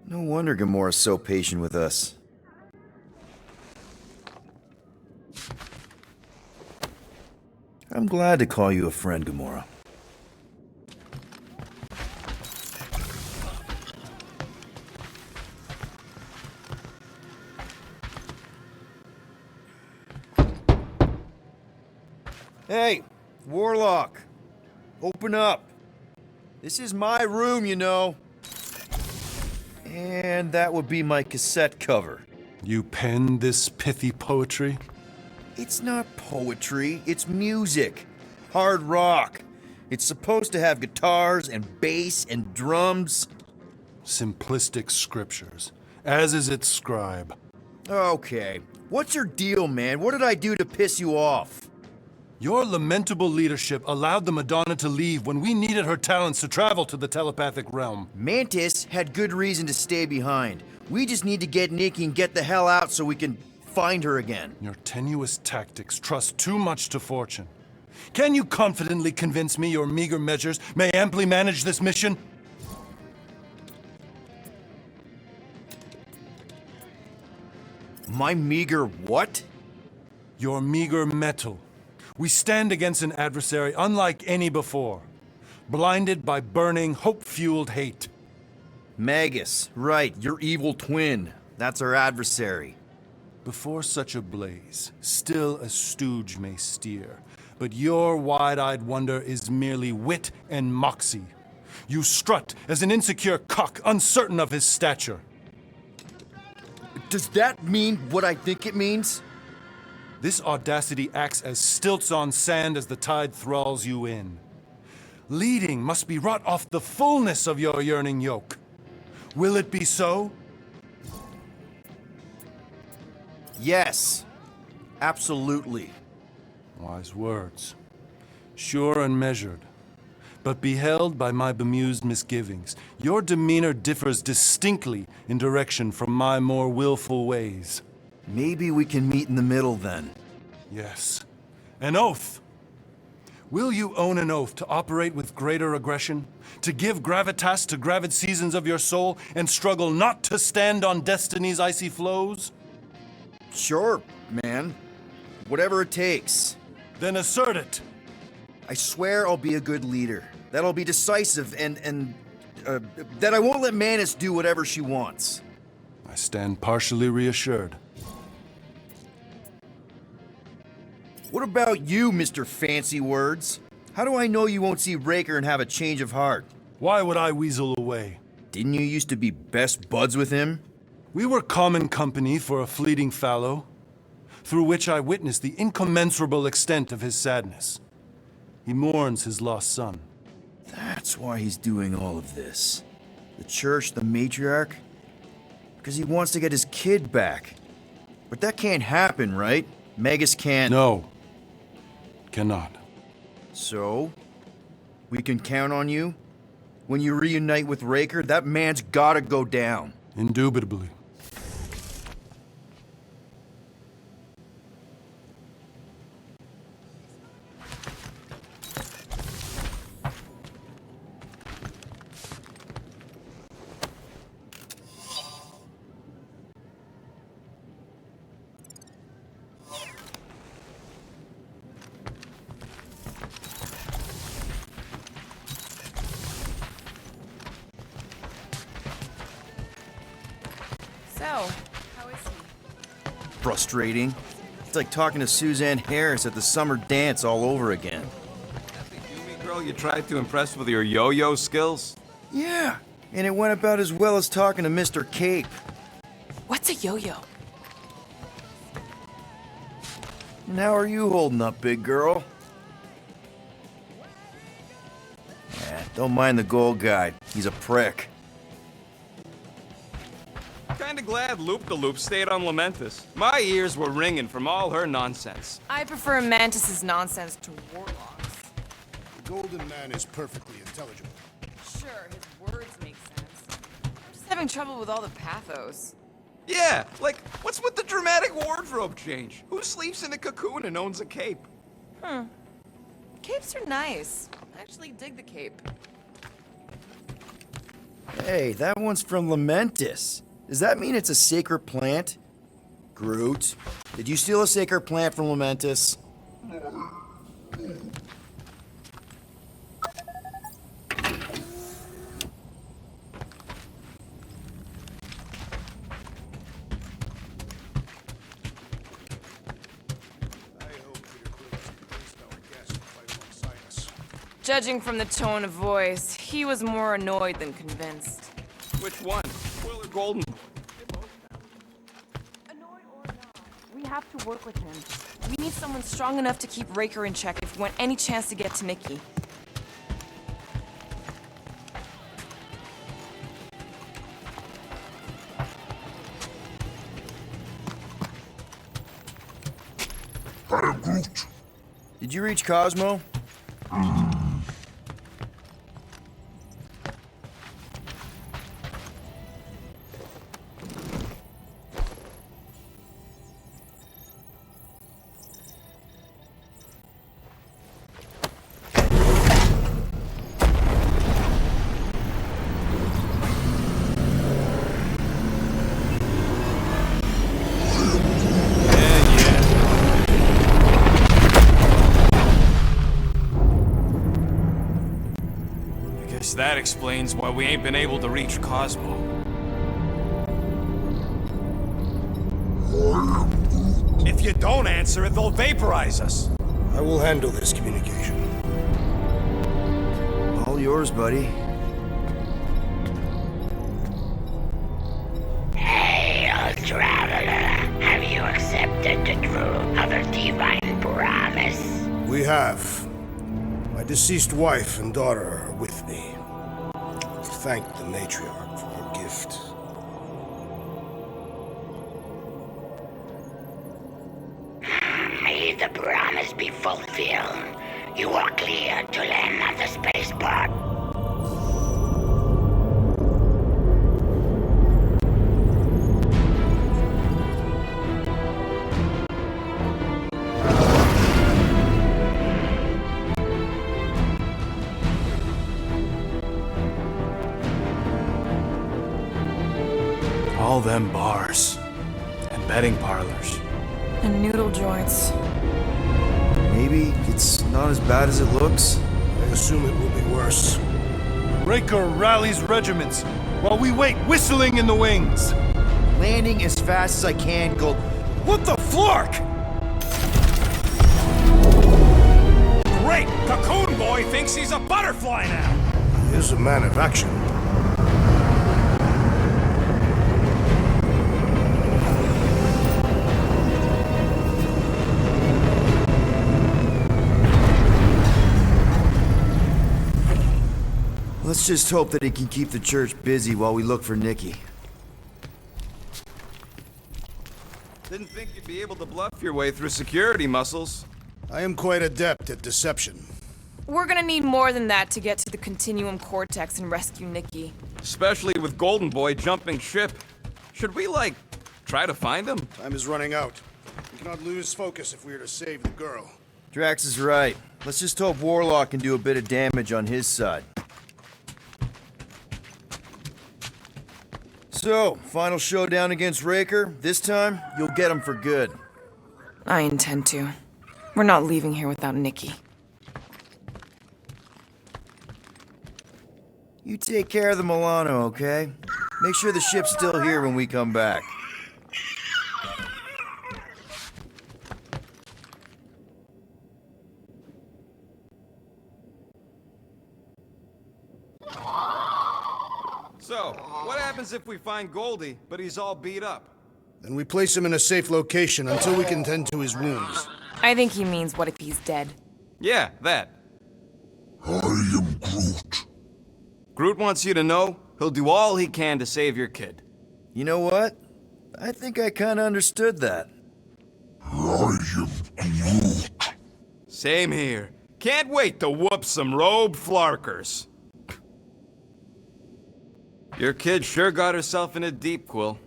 Speaker 1: No wonder Gamora's so patient with us. I'm glad to call you a friend, Gamora. Hey, Warlock. Open up. This is my room, you know. And that would be my cassette cover.
Speaker 3: You penned this pithy poetry?
Speaker 1: It's not poetry, it's music. Hard rock. It's supposed to have guitars and bass and drums.
Speaker 3: Simplistic scriptures, as is its scribe.
Speaker 1: Okay. What's your deal, man? What did I do to piss you off?
Speaker 3: Your lamentable leadership allowed the Madonna to leave when we needed her talents to travel to the telepathic realm.
Speaker 1: Mantis had good reason to stay behind. We just need to get Nikki and get the hell out so we can find her again.
Speaker 3: Your tenuous tactics trust too much to fortune. Can you confidently convince me your meager measures may amply manage this mission?
Speaker 1: My meager what?
Speaker 3: Your meager metal. We stand against an adversary unlike any before, blinded by burning, hope-fueled hate.
Speaker 1: Magus, right, your evil twin. That's our adversary.
Speaker 3: Before such a blaze, still a stooge may steer, but your wide-eyed wonder is merely wit and moxie. You strut as an insecure cock uncertain of his stature.
Speaker 1: Does that mean what I think it means?
Speaker 3: This audacity acts as stilts on sand as the tide thralls you in. Leading must be wrought off the fullness of your yearning yoke. Will it be so?
Speaker 1: Yes. Absolutely.
Speaker 3: Wise words. Sure and measured. But beheld by my bemused misgivings, your demeanor differs distinctly in direction from my more willful ways.
Speaker 1: Maybe we can meet in the middle then.
Speaker 3: Yes. An oath. Will you own an oath to operate with greater aggression? To give gravitas to gravid seasons of your soul and struggle not to stand on destiny's icy flows?
Speaker 1: Sure, man. Whatever it takes.
Speaker 3: Then assert it.
Speaker 1: I swear I'll be a good leader. That I'll be decisive and that I won't let Manus do whatever she wants.
Speaker 3: I stand partially reassured.
Speaker 1: What about you, Mr. Fancy Words? How do I know you won't see Raker and have a change of heart?
Speaker 3: Why would I weasel away?
Speaker 1: Didn't you used to be best buds with him?
Speaker 3: We were common company for a fleeting fallow, through which I witnessed the incommensurable extent of his sadness. He mourns his lost son.
Speaker 1: That's why he's doing all of this. The church, the matriarch? Because he wants to get his kid back. But that can't happen, right? Magus can't...
Speaker 3: No. Cannot.
Speaker 1: So? We can count on you? When you reunite with Raker, that man's gotta go down.
Speaker 3: Indubitably.
Speaker 8: So, how is he?
Speaker 1: Frustrating. It's like talking to Suzanne Harris at the summer dance all over again.
Speaker 4: That the Yumi girl you tried to impress with your yo-yo skills?
Speaker 1: Yeah, and it went about as well as talking to Mr. Cape.
Speaker 8: What's a yo-yo?
Speaker 1: And how are you holding up, big girl? Don't mind the gold guy. He's a prick.
Speaker 4: Kinda glad Loop-de-Loop stayed on Lamentus. My ears were ringing from all her nonsense.
Speaker 8: I prefer Mantis's nonsense to Warlock's.
Speaker 7: The Golden Man is perfectly intelligible.
Speaker 8: Sure, his words make sense. I'm just having trouble with all the pathos.
Speaker 4: Yeah, like, what's with the dramatic wardrobe change? Who sleeps in a cocoon and owns a cape?
Speaker 8: Capes are nice. I actually dig the cape.
Speaker 1: Hey, that one's from Lamentus. Does that mean it's a sacred plant? Groot, did you steal a sacred plant from Lamentus?
Speaker 8: Judging from the tone of voice, he was more annoyed than convinced.
Speaker 4: Which one? Quill or Golden Boy?
Speaker 8: Annoyed or not, we have to work with him. We need someone strong enough to keep Raker in check if we want any chance to get to Mickey.
Speaker 11: Hey, Groot.
Speaker 1: Did you reach Cosmo?
Speaker 9: That explains why we ain't been able to reach Cosmo.
Speaker 12: If you don't answer it, they'll vaporize us.
Speaker 7: I will handle this communication.
Speaker 1: All yours, buddy.
Speaker 13: Hail, traveler. Have you accepted the truth of a divine promise?
Speaker 7: We have. My deceased wife and daughter are with me. Thank the matriarch for her gift.
Speaker 13: May the promise be fulfilled. You are clear to land on the spaceport.
Speaker 9: All them bars and betting parlors.
Speaker 8: And noodle joints.
Speaker 1: Maybe it's not as bad as it looks.
Speaker 7: I assume it will be worse.
Speaker 3: Raker rallies regiments, while we wait whistling in the wings.
Speaker 1: Landing as fast as I can, Gold. What the flark?
Speaker 12: Great! Cocoon Boy thinks he's a butterfly now!
Speaker 7: He is a man of action.
Speaker 1: Let's just hope that he can keep the church busy while we look for Nikki.
Speaker 4: Didn't think you'd be able to bluff your way through security muscles.
Speaker 7: I am quite adept at deception.
Speaker 8: We're gonna need more than that to get to the Continuum Cortex and rescue Nikki.
Speaker 4: Especially with Golden Boy jumping ship. Should we, like, try to find him?
Speaker 7: Time is running out. We cannot lose focus if we are to save the girl.
Speaker 1: Drax is right. Let's just hope Warlock can do a bit of damage on his side. So, final showdown against Raker. This time, you'll get him for good.
Speaker 8: I intend to. We're not leaving here without Nikki.
Speaker 1: You take care of the Milano, okay? Make sure the ship's still here when we come back.
Speaker 4: So, what happens if we find Goldie, but he's all beat up?
Speaker 7: Then we place him in a safe location until we can tend to his wounds.
Speaker 8: I think he means what if he's dead?
Speaker 4: Yeah, that.
Speaker 11: I am Groot.
Speaker 4: Groot wants you to know he'll do all he can to save your kid.
Speaker 1: You know what? I think I kinda understood that.
Speaker 11: I am Groot.
Speaker 4: Same here. Can't wait to whoop some robed flarkers. Your kid sure got herself in a deep, Quill.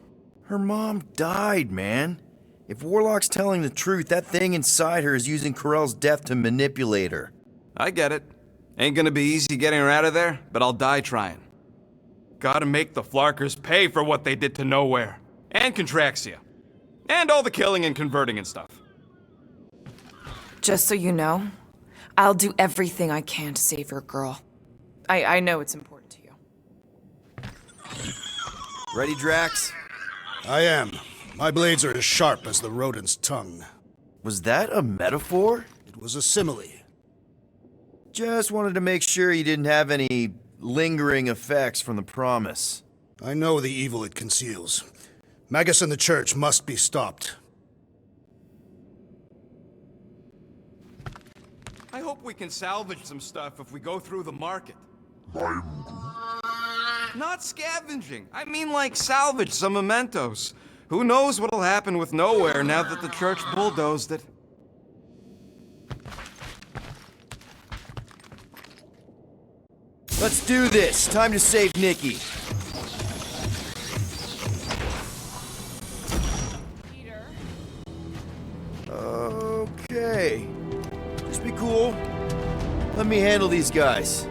Speaker 1: Her mom died, man. If Warlock's telling the truth, that thing inside her is using Corell's death to manipulate her.
Speaker 4: I get it. Ain't gonna be easy getting her out of there, but I'll die trying. Gotta make the flarkers pay for what they did to Nowhere. And Contraxia. And all the killing and converting and stuff.
Speaker 8: Just so you know, I'll do everything I can to save your girl. I know it's important to you.
Speaker 1: Ready, Drax?
Speaker 7: I am. My blades are as sharp as the rodent's tongue.
Speaker 1: Was that a metaphor?
Speaker 7: It was a simile.
Speaker 1: Just wanted to make sure you didn't have any lingering effects from the promise.
Speaker 7: I know the evil it conceals. Magus and the church must be stopped.
Speaker 4: I hope we can salvage some stuff if we go through the market.
Speaker 11: I'm Groot.
Speaker 4: Not scavenging. I mean, like, salvage some mementos. Who knows what'll happen with Nowhere now that the church bulldozed it?
Speaker 1: Let's do this. Time to save Nikki.
Speaker 5: Peter.
Speaker 1: Okay. Just be cool. Let me handle these guys.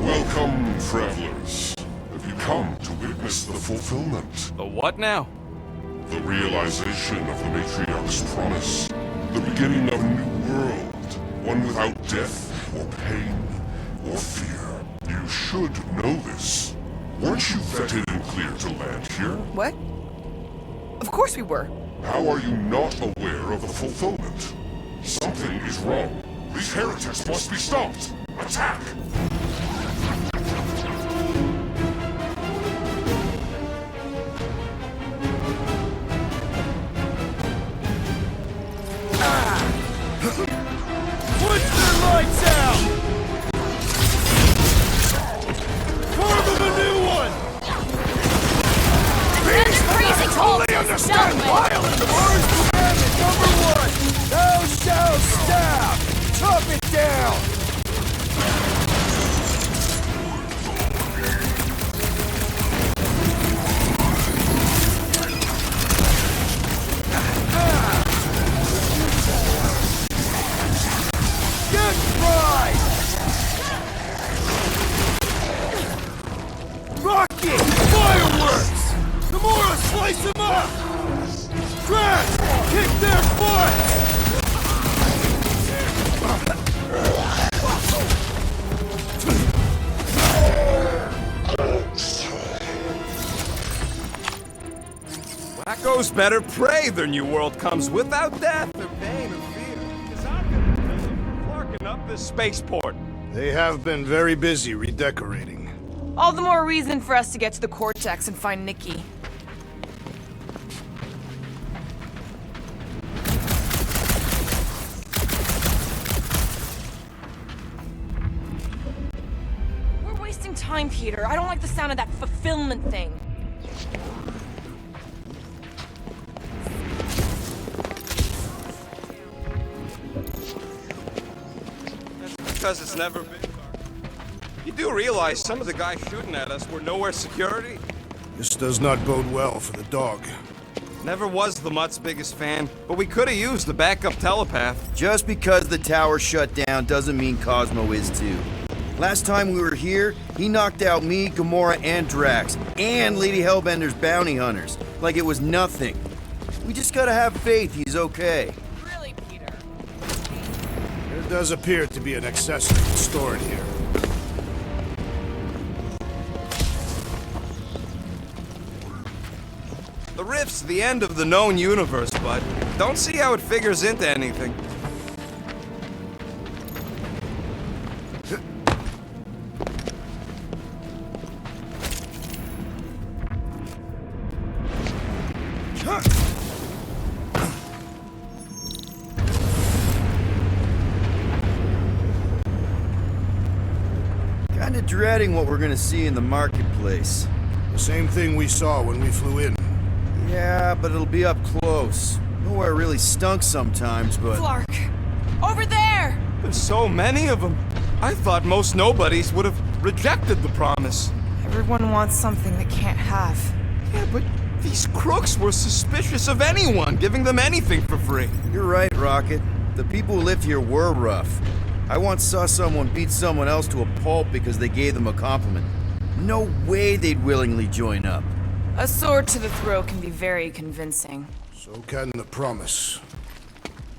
Speaker 11: Welcome, travelers. Have you come to witness the fulfillment?
Speaker 4: The what now?
Speaker 11: The realization of the Matriarch's promise. The beginning of a new world. One without death, or pain, or fear. You should know this. Weren't you vetted and cleared to land here?
Speaker 8: What? Of course we were.
Speaker 11: How are you not aware of the fulfillment? Something is wrong. These heretics must be stopped. Attack!
Speaker 1: Put their lights out! Carve them a new one!
Speaker 2: Freezing cold understand
Speaker 1: Violence! Ours commandment number 1! Thou shalt stab! Chop it down! Get fried! Rocket! Fireworks! The more I slice them up!
Speaker 4: Wacko's better pray their new world comes without death or pain or fear. Because I'm gonna miss them flarking up this spaceport.
Speaker 7: They have been very busy redecorating.
Speaker 8: All the more reason for us to get to the Cortex and find Nikki. We're wasting time, Peter. I don't like the sound of that fulfillment thing.
Speaker 4: Because it's never been. You do realize some of the guys shooting at us were nowhere security?
Speaker 7: This does not bode well for the dog.
Speaker 4: Never was the Mutt's biggest fan, but we could have used the backup telepath.
Speaker 1: Just because the tower shut down doesn't mean Cosmo is too. Last time we were here, he knocked out me, Gamora, and Drax, and Lady Hellbender's bounty hunters, like it was nothing. We just gotta have faith he's okay.
Speaker 8: Really, Peter?
Speaker 7: There does appear to be an accessory stored here.
Speaker 4: The rift's the end of the known universe, but don't see how it figures into anything.
Speaker 1: Kinda dreading what we're gonna see in the marketplace.
Speaker 7: The same thing we saw when we flew in.
Speaker 1: Yeah, but it'll be up close. Nowhere really stunk sometimes, but...
Speaker 8: Clark! Over there!
Speaker 4: There's so many of them. I thought most nobodies would have rejected the promise.
Speaker 8: Everyone wants something they can't have.
Speaker 4: Yeah, but these crooks were suspicious of anyone giving them anything for free.
Speaker 1: You're right, Rocket. The people who lived here were rough. I once saw someone beat someone else to a pulp because they gave them a compliment. No way they'd willingly join up.
Speaker 8: A sword to the throat can be very convincing.
Speaker 7: So can the promise.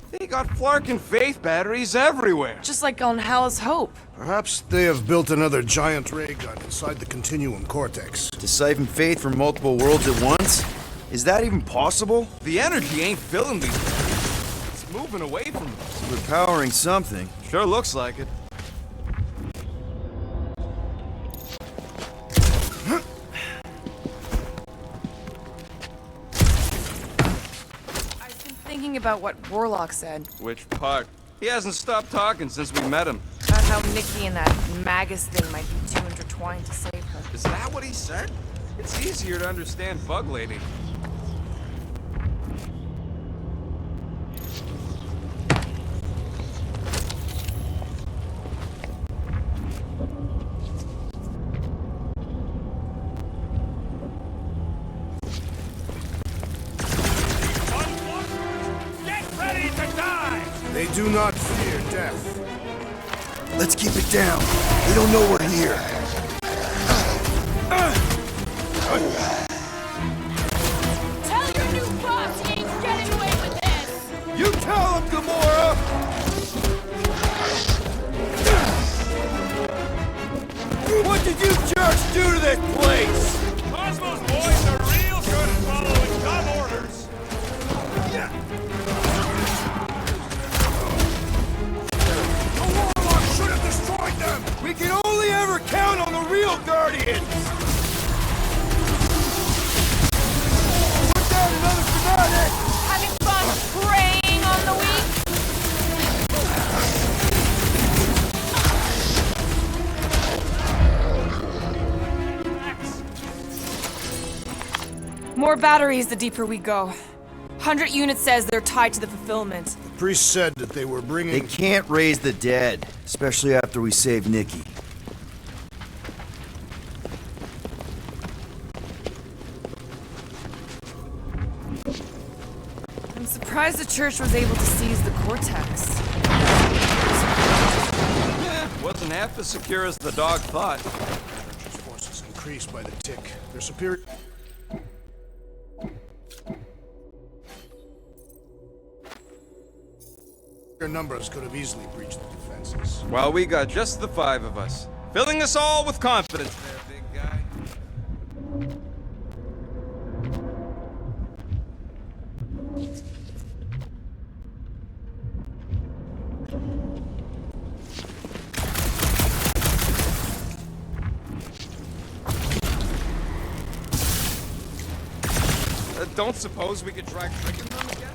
Speaker 4: They got Flark and Faith batteries everywhere.
Speaker 8: Just like on Hal's Hope.
Speaker 7: Perhaps they have built another giant ray gun inside the Continuum Cortex.
Speaker 1: To siphon Faith from multiple worlds at once? Is that even possible?
Speaker 4: The energy ain't filling these batteries. It's moving away from them.
Speaker 1: We're powering something.
Speaker 4: Sure looks like it.
Speaker 8: Thinking about what Warlock said.
Speaker 4: Which part? He hasn't stopped talking since we met him.
Speaker 8: About how Nikki and that Magus thing might be too intertwined to save her.
Speaker 4: Is that what he said? It's easier to understand Bug Lady.
Speaker 7: They do not fear death.
Speaker 1: Let's keep it down. They don't know we're here.
Speaker 2: Tell your new boss he ain't getting away with this!
Speaker 1: You tell him, Gamora! What did you jerks do to this place?
Speaker 12: Cosmo's boys are real good at following dumb orders.
Speaker 1: We can only ever count on the real Guardians! Put down another fanatic!
Speaker 8: Having fun preying on the weak? More batteries the deeper we go. 100 units says they're tied to the fulfillment.
Speaker 7: The priest said that they were bringing...
Speaker 1: They can't raise the dead, especially after we save Nikki.
Speaker 8: I'm surprised the church was able to seize the Cortex.
Speaker 4: Yeah, wasn't half as secure as the dog thought.
Speaker 7: Church's forces increased by the tick. Their superior... Your numbers could have easily breached the defenses.
Speaker 4: Well, we got just the 5 of us, filling us all with confidence there, big guy. Don't suppose we could try tricking them again?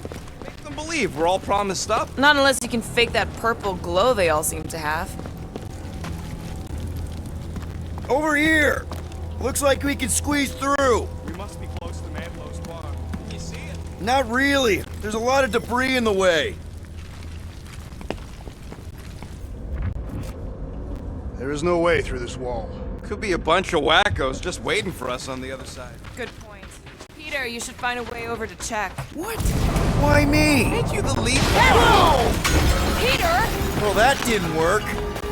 Speaker 4: Make them believe we're all promised up?
Speaker 8: Not unless you can fake that purple glow they all seem to have.
Speaker 1: Over here! Looks like we can squeeze through.
Speaker 4: We must be close to Mantlow's bar. Can you see it?
Speaker 1: Not really. There's a lot of debris in the way.
Speaker 7: There is no way through this wall.
Speaker 4: Could be a bunch of wackos just waiting for us on the other side.
Speaker 8: Good point. Peter, you should find a way over to check.
Speaker 4: What?
Speaker 1: Why me?
Speaker 4: Make you the lead?
Speaker 8: Peter!
Speaker 1: Well, that didn't work.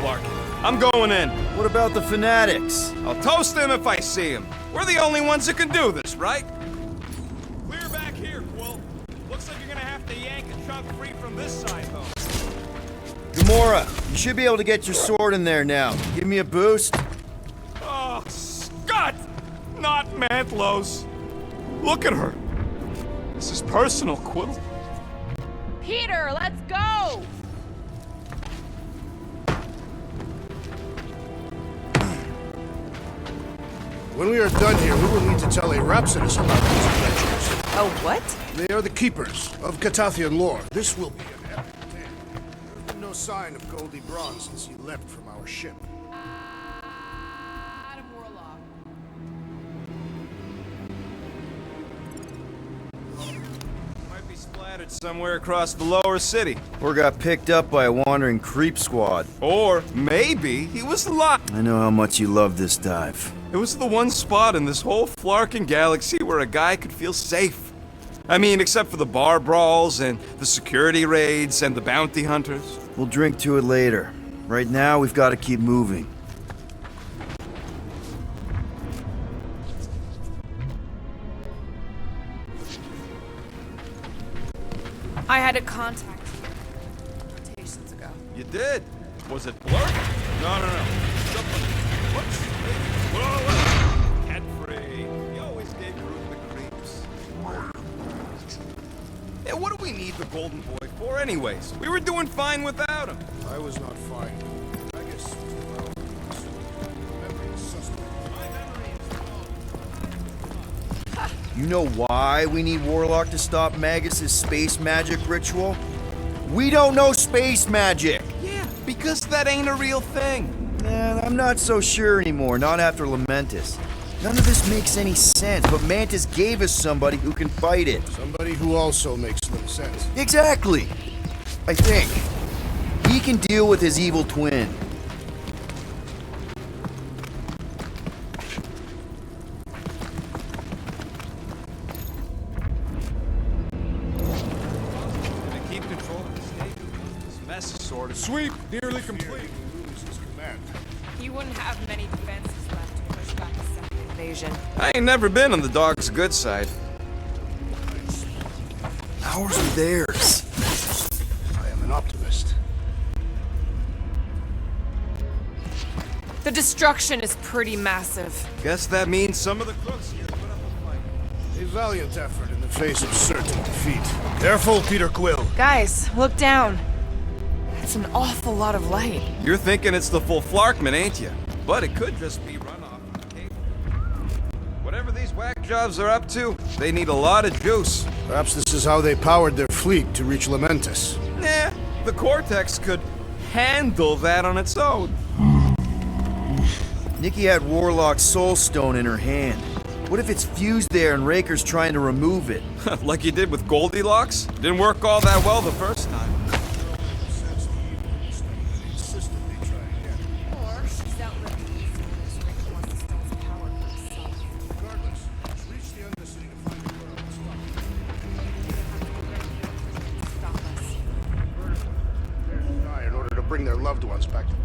Speaker 4: Clark, I'm going in.
Speaker 1: What about the fanatics?
Speaker 4: I'll toast them if I see them. We're the only ones that can do this, right? Clear back here, Quill. Looks like you're gonna have to yank a chunk free from this side, though.
Speaker 1: Gamora, you should be able to get your sword in there now. Give me a boost.
Speaker 4: Oh, Scott! Not Mantlow's. Look at her. This is personal, Quill.
Speaker 8: Peter, let's go!
Speaker 7: When we are done here, we will need to tell a Rhapsodus about these adventures.
Speaker 8: Oh, what?
Speaker 7: They are the keepers of Catathian lore. This will be an epic tale. There's been no sign of Goldie Braun since he left from our ship.
Speaker 8: Adam Warlock.
Speaker 4: Might be splattered somewhere across the lower city.
Speaker 1: Or got picked up by a wandering creep squad.
Speaker 4: Or maybe he was locked.
Speaker 1: I know how much you love this dive.
Speaker 4: It was the one spot in this whole Flarkin galaxy where a guy could feel safe. I mean, except for the bar brawls and the security raids and the bounty hunters.
Speaker 1: We'll drink to it later. Right now, we've got to keep moving.
Speaker 8: I had a contact rotations ago.
Speaker 4: You did? Was it Blur? No. Whoops. Whoa. Cat free. He always gave Groot the creeps. Yeah, what do we need the Golden Boy for anyways? We were doing fine without him.
Speaker 7: I was not fine. I guess, well, memory is suspect.
Speaker 4: My memory is
Speaker 1: You know why we need Warlock to stop Magus's space magic ritual? We don't know space magic!
Speaker 4: Yeah, because that ain't a real thing.
Speaker 1: I'm not so sure anymore, not after Lamentus. None of this makes any sense, but Mantis gave us somebody who can fight it.
Speaker 7: Somebody who also makes little sense.
Speaker 1: Exactly! I think. He can deal with his evil twin.
Speaker 4: To keep control of the state, this mess is sort of sweep, nearly complete.
Speaker 7: Loses command.
Speaker 8: He wouldn't have many defenses left to push back a second invasion.
Speaker 4: I ain't never been on the dog's good side.
Speaker 1: Ours or theirs?
Speaker 7: I am an optimist.
Speaker 8: The destruction is pretty massive.
Speaker 4: Guess that means some of the crooks here put up a fight.
Speaker 7: A valiant effort in the face of certain defeat. Careful, Peter Quill.
Speaker 8: Guys, look down. That's an awful lot of light.
Speaker 4: You're thinking it's the full Flarkman, ain't you? But it could just be runoff from the cable. Whatever these whack jobs are up to, they need a lot of juice.
Speaker 7: Perhaps this is how they powered their fleet to reach Lamentus.
Speaker 4: Nah, the Cortex could handle that on its own.
Speaker 1: Nikki had Warlock's soul stone in her hand. What if it's fused there and Raker's trying to remove it?
Speaker 4: Like you did with Goldilocks? Didn't work all that well the first time.
Speaker 8: Or she's outlived the usefulness. Raker wants the stone's power for herself.
Speaker 7: Regardless, let's reach the Undercity to find the world and stop.
Speaker 8: Stop us.
Speaker 7: They're to die in order to bring their loved ones back to life.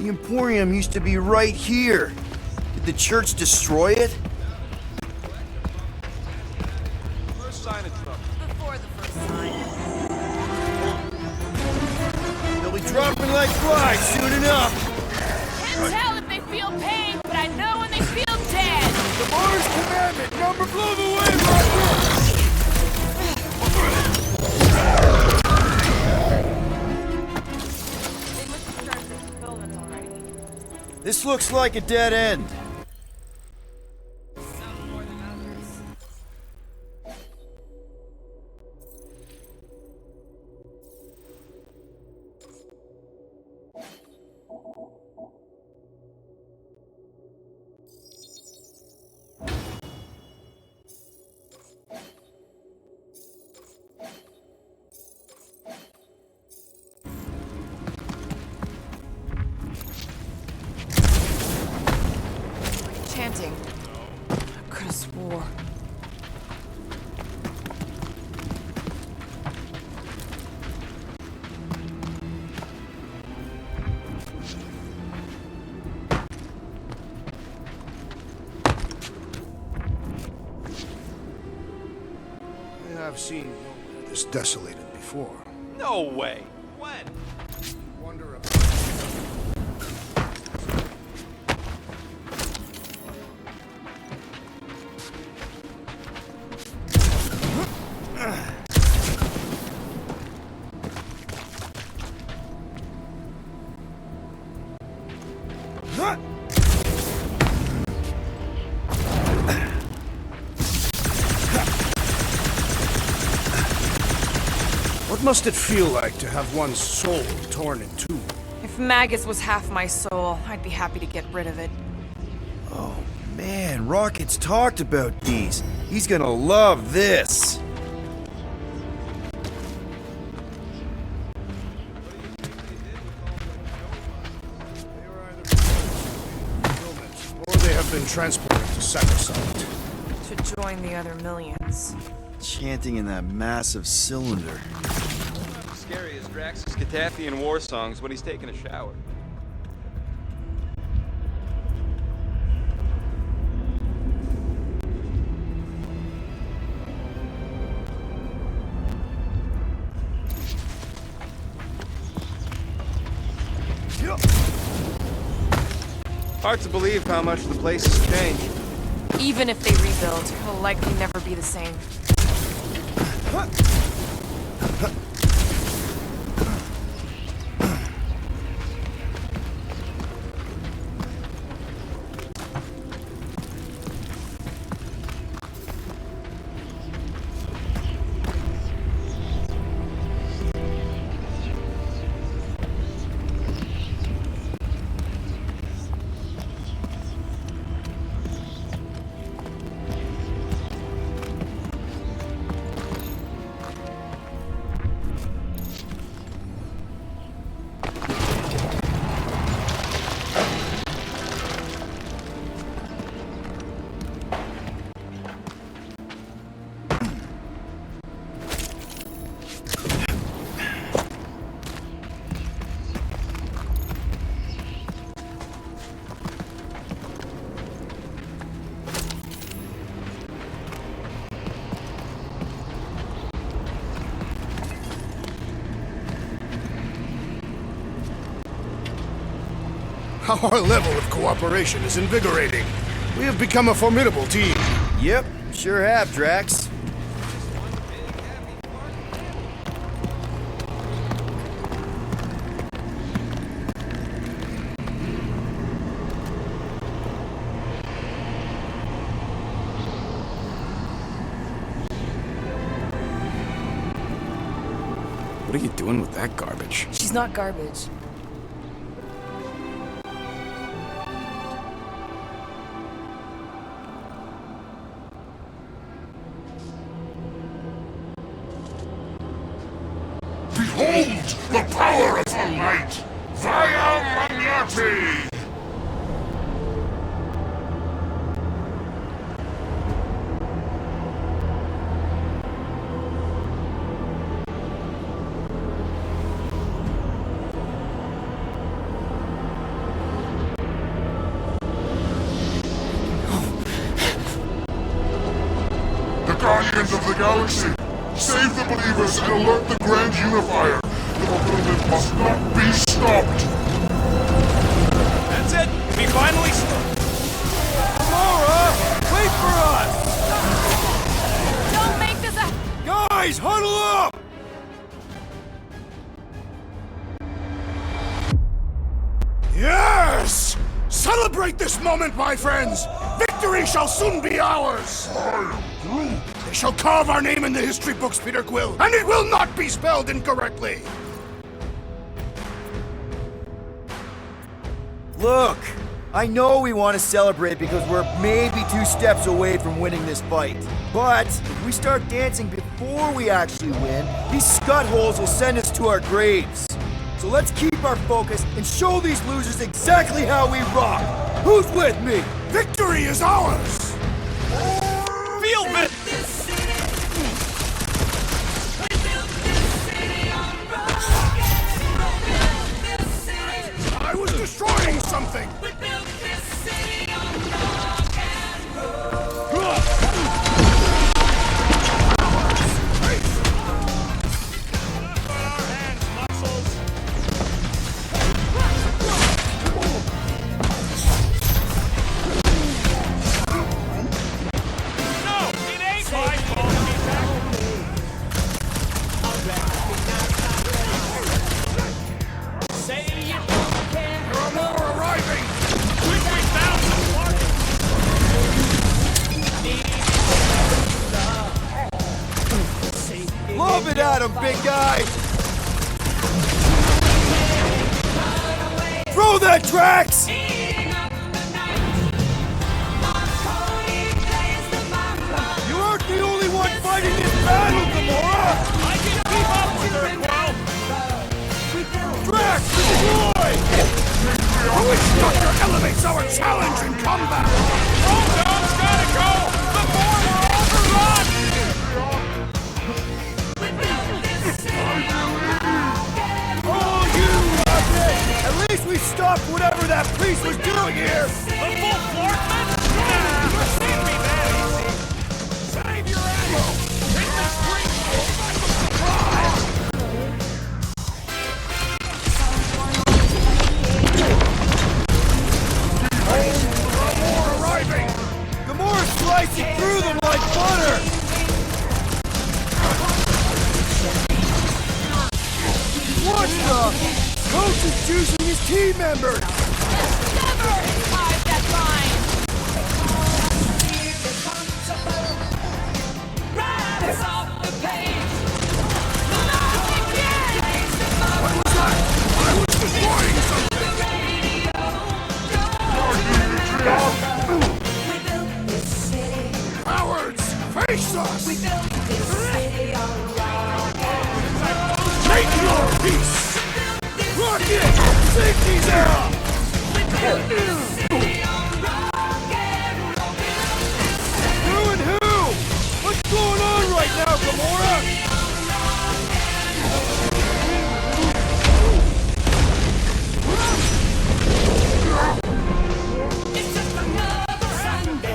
Speaker 1: The Emporium used to be right here. Did the church destroy it?
Speaker 4: First sign of trouble.
Speaker 5: Before the first sign.
Speaker 1: They'll be dropping like flies soon enough.
Speaker 5: Can't tell if they feel pain, but I know when they feel dead.
Speaker 1: The Mars commandment, number blow the way, Roger! This looks like a dead end.
Speaker 5: Some more than others.
Speaker 8: Chanting. I could have swore.
Speaker 7: I have seen this desolated before.
Speaker 4: No way. When?
Speaker 7: Wonder if... What must it feel like to have one's soul torn in two?
Speaker 8: If Magus was half my soul, I'd be happy to get rid of it.
Speaker 1: Oh man, Rocket's talked about these. He's gonna love this.
Speaker 7: Or they have been transported to Sacrosanct.
Speaker 8: To join the other millions.
Speaker 1: Chanting in that massive cylinder.
Speaker 4: As scary as Drax's Catathian war songs when he's taking a shower. Hard to believe how much the place has changed.
Speaker 8: Even if they rebuild, it'll likely never be the same.
Speaker 7: Our level of cooperation is invigorating. We have become a formidable team.
Speaker 1: Yep, sure have, Drax.
Speaker 9: What are you doing with that garbage?
Speaker 8: She's not garbage.
Speaker 11: Behold the power of the light! Via Magnati! of the galaxy. Save the believers and alert the Grand Unifier. The fulfillment must not be stopped.
Speaker 4: That's it. We finally start.
Speaker 1: Gamora, wait for us!
Speaker 5: Don't make this a...
Speaker 1: Guys, huddle up!
Speaker 7: Yes! Celebrate this moment, my friends! Victory shall soon be ours! They shall carve our name in the history books, Peter Quill, and it will not be spelled incorrectly!
Speaker 1: Look, I know we want to celebrate because we're maybe 2 steps away from winning this fight. But if we start dancing before we actually win, these scutholes will send us to our graves. So let's keep our focus and show these losers exactly how we rock. Who's with me?
Speaker 7: Victory is ours!
Speaker 4: Feel it!
Speaker 7: I was destroying something!
Speaker 1: Love it at him, big guy! Throw that, Drax! You aren't the only one fighting this battle, Gamora!
Speaker 4: I can keep up with her, Quill!
Speaker 1: Drax, destroy!
Speaker 7: Which doctor elevates our challenge in combat?
Speaker 4: Dome's gotta go before we're overrun!
Speaker 1: Oh, you Rocket! At least we stopped whatever that priest was doing here!
Speaker 4: The full Florkman? Nah, can't be that easy. Save your ammo! Hit the street!
Speaker 7: More arriving!
Speaker 1: Gamora's slicing through them like butter! What the? Coach is juicing his team members!
Speaker 5: Never revive that line! Rise off the page! Not again!
Speaker 7: What was that? I was destroying something! Cowards! Face us! Make your peace!
Speaker 1: Rocket! Safety's out! Who and who? What's going on right now, Gamora?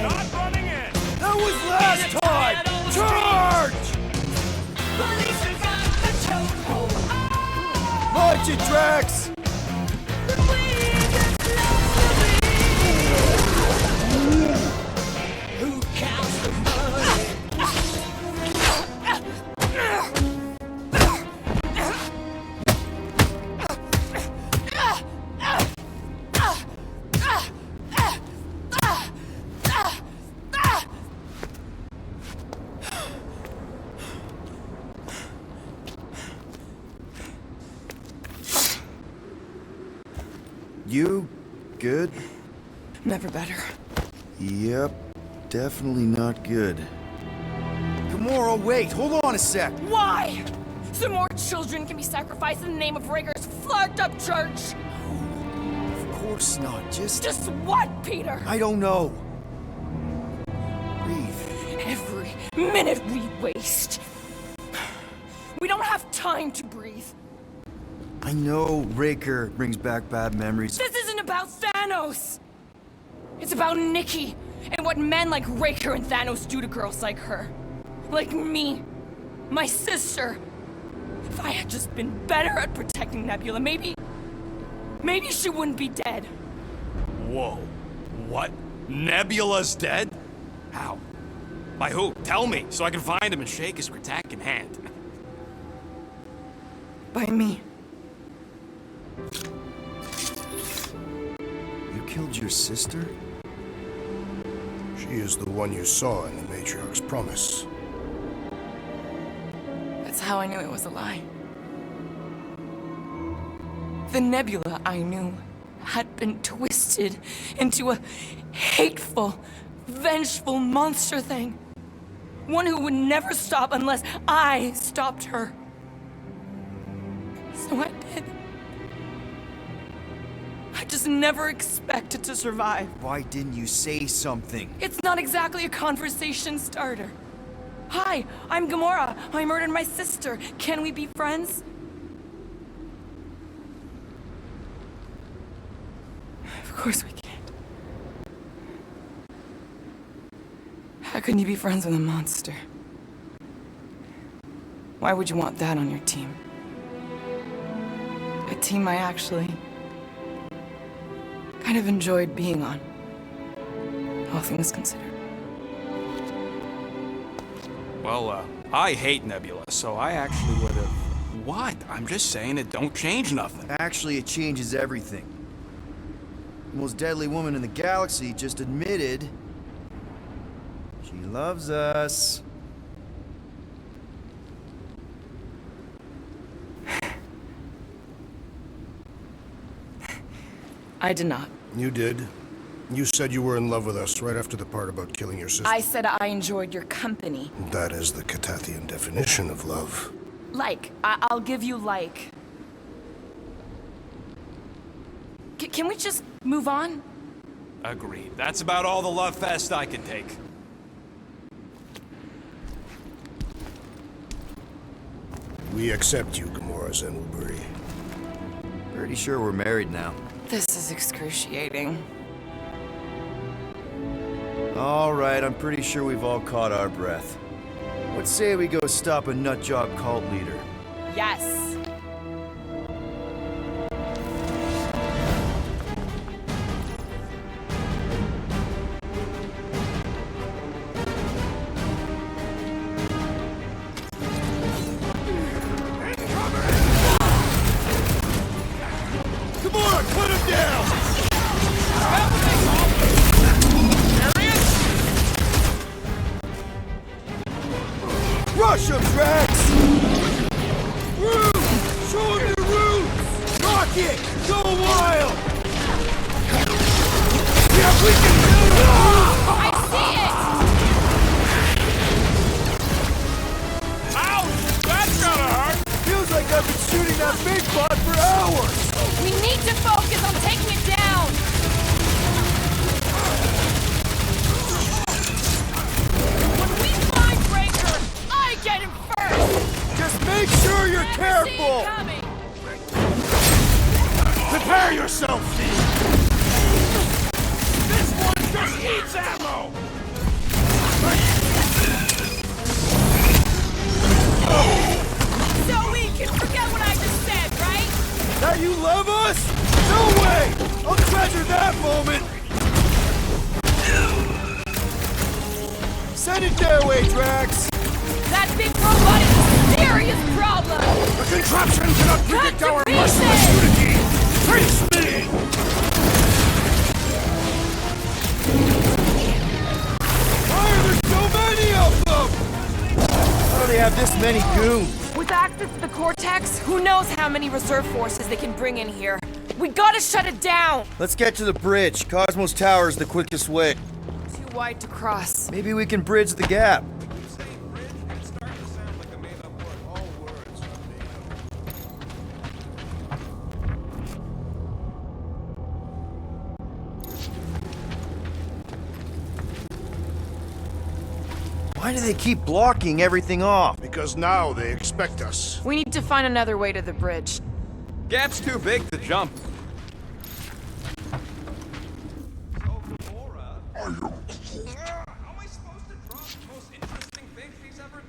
Speaker 4: Not running in!
Speaker 1: That was last time! Charge! Launch it, Drax! You good?
Speaker 8: Never better.
Speaker 1: Yep, definitely not good. Gamora, wait, hold on a sec.
Speaker 5: Why? So more children can be sacrificed in the name of Raker's flagged up church?
Speaker 1: Of course not, just
Speaker 5: what, Peter?
Speaker 1: I don't know. Breathe.
Speaker 5: Every minute we waste. We don't have time to breathe.
Speaker 1: I know Raker brings back bad memories.
Speaker 5: This isn't about Thanos! It's about Nikki, and what men like Raker and Thanos do to girls like her.
Speaker 8: Like me. My sister. If I had just been better at protecting Nebula, maybe she wouldn't be dead.
Speaker 4: Whoa. What? Nebula's dead? How? By who? Tell me, so I can find him and shake his Kratakan hand.
Speaker 8: By me.
Speaker 1: You killed your sister?
Speaker 7: She is the one you saw in the Matriarch's promise.
Speaker 8: That's how I knew it was a lie. The Nebula I knew had been twisted into a hateful, vengeful monster thing. One who would never stop unless I stopped her. So I did. I just never expected to survive.
Speaker 1: Why didn't you say something?
Speaker 8: It's not exactly a conversation starter. Hi, I'm Gamora. I murdered my sister. Can we be friends? Of course we can't. How can you be friends with a monster? Why would you want that on your team? A team I actually kind of enjoyed being on, all things considered.
Speaker 9: Well, I hate Nebula, so I actually would have... What? I'm just saying it don't change nothing.
Speaker 1: Actually, it changes everything. The most deadly woman in the galaxy just admitted she loves us.
Speaker 8: I did not.
Speaker 7: You did. You said you were in love with us right after the part about killing your sister.
Speaker 8: I said I enjoyed your company.
Speaker 7: That is the Catathian definition of love.
Speaker 8: Like. I'll give you like. Can we just move on?
Speaker 4: Agreed. That's about all the love fest I can take.
Speaker 7: We accept you, Gamora Zenwuburi.
Speaker 1: Pretty sure we're married now.
Speaker 8: This is excruciating.
Speaker 1: All right, I'm pretty sure we've all caught our breath. Let's say we go stop a nutjob cult leader.
Speaker 8: Yes.
Speaker 1: Gamora, put him down! Rush him, Drax! Woo! Show him your roots! Rocket! Go wild! Yeah, we can do it!
Speaker 8: I see it!
Speaker 12: Ouch! That's gonna hurt!
Speaker 1: Feels like I've been shooting that big bot for hours!
Speaker 8: We need to focus on taking it down! When we find Breaker, I get him first!
Speaker 1: Just make sure you're careful!
Speaker 12: Prepare yourself, Steve! This one just eats ammo!
Speaker 8: So we can forget what I just said, right?
Speaker 1: That you love us? No way! I'll treasure that moment! Send it their way, Drax!
Speaker 8: That big robot is a serious problem!
Speaker 12: The contraption cannot predict our merciless unity! Face me!
Speaker 1: Why are there so many of them? How do they have this many goons?
Speaker 8: With access to the Cortex, who knows how many reserve forces they can bring in here. We gotta shut it down!
Speaker 1: Let's get to the bridge. Cosmos Tower is the quickest way.
Speaker 8: Too wide to cross.
Speaker 1: Maybe we can bridge the gap. Why do they keep blocking everything off?
Speaker 7: Because now they expect us.
Speaker 8: We need to find another way to the bridge.
Speaker 4: Gap's too big to jump.
Speaker 11: I am
Speaker 4: How am I supposed to trust the most interesting thing she's ever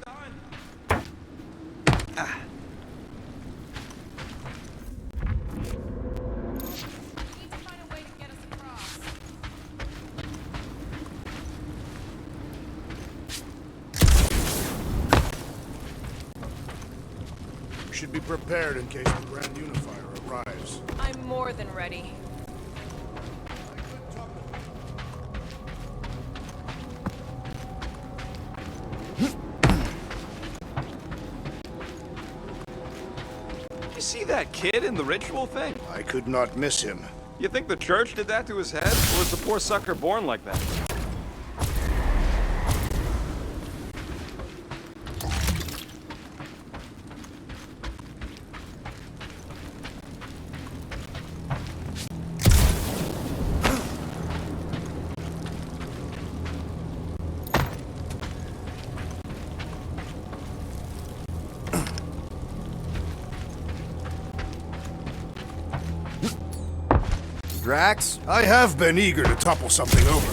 Speaker 7: We should be prepared in case the Grand Unifier arrives.
Speaker 8: I'm more than ready.
Speaker 9: You see that kid in the ritual thing?
Speaker 7: I could not miss him.
Speaker 9: You think the church did that to his head? Or was the poor sucker born like that?
Speaker 1: Drax?
Speaker 7: I have been eager to topple something over.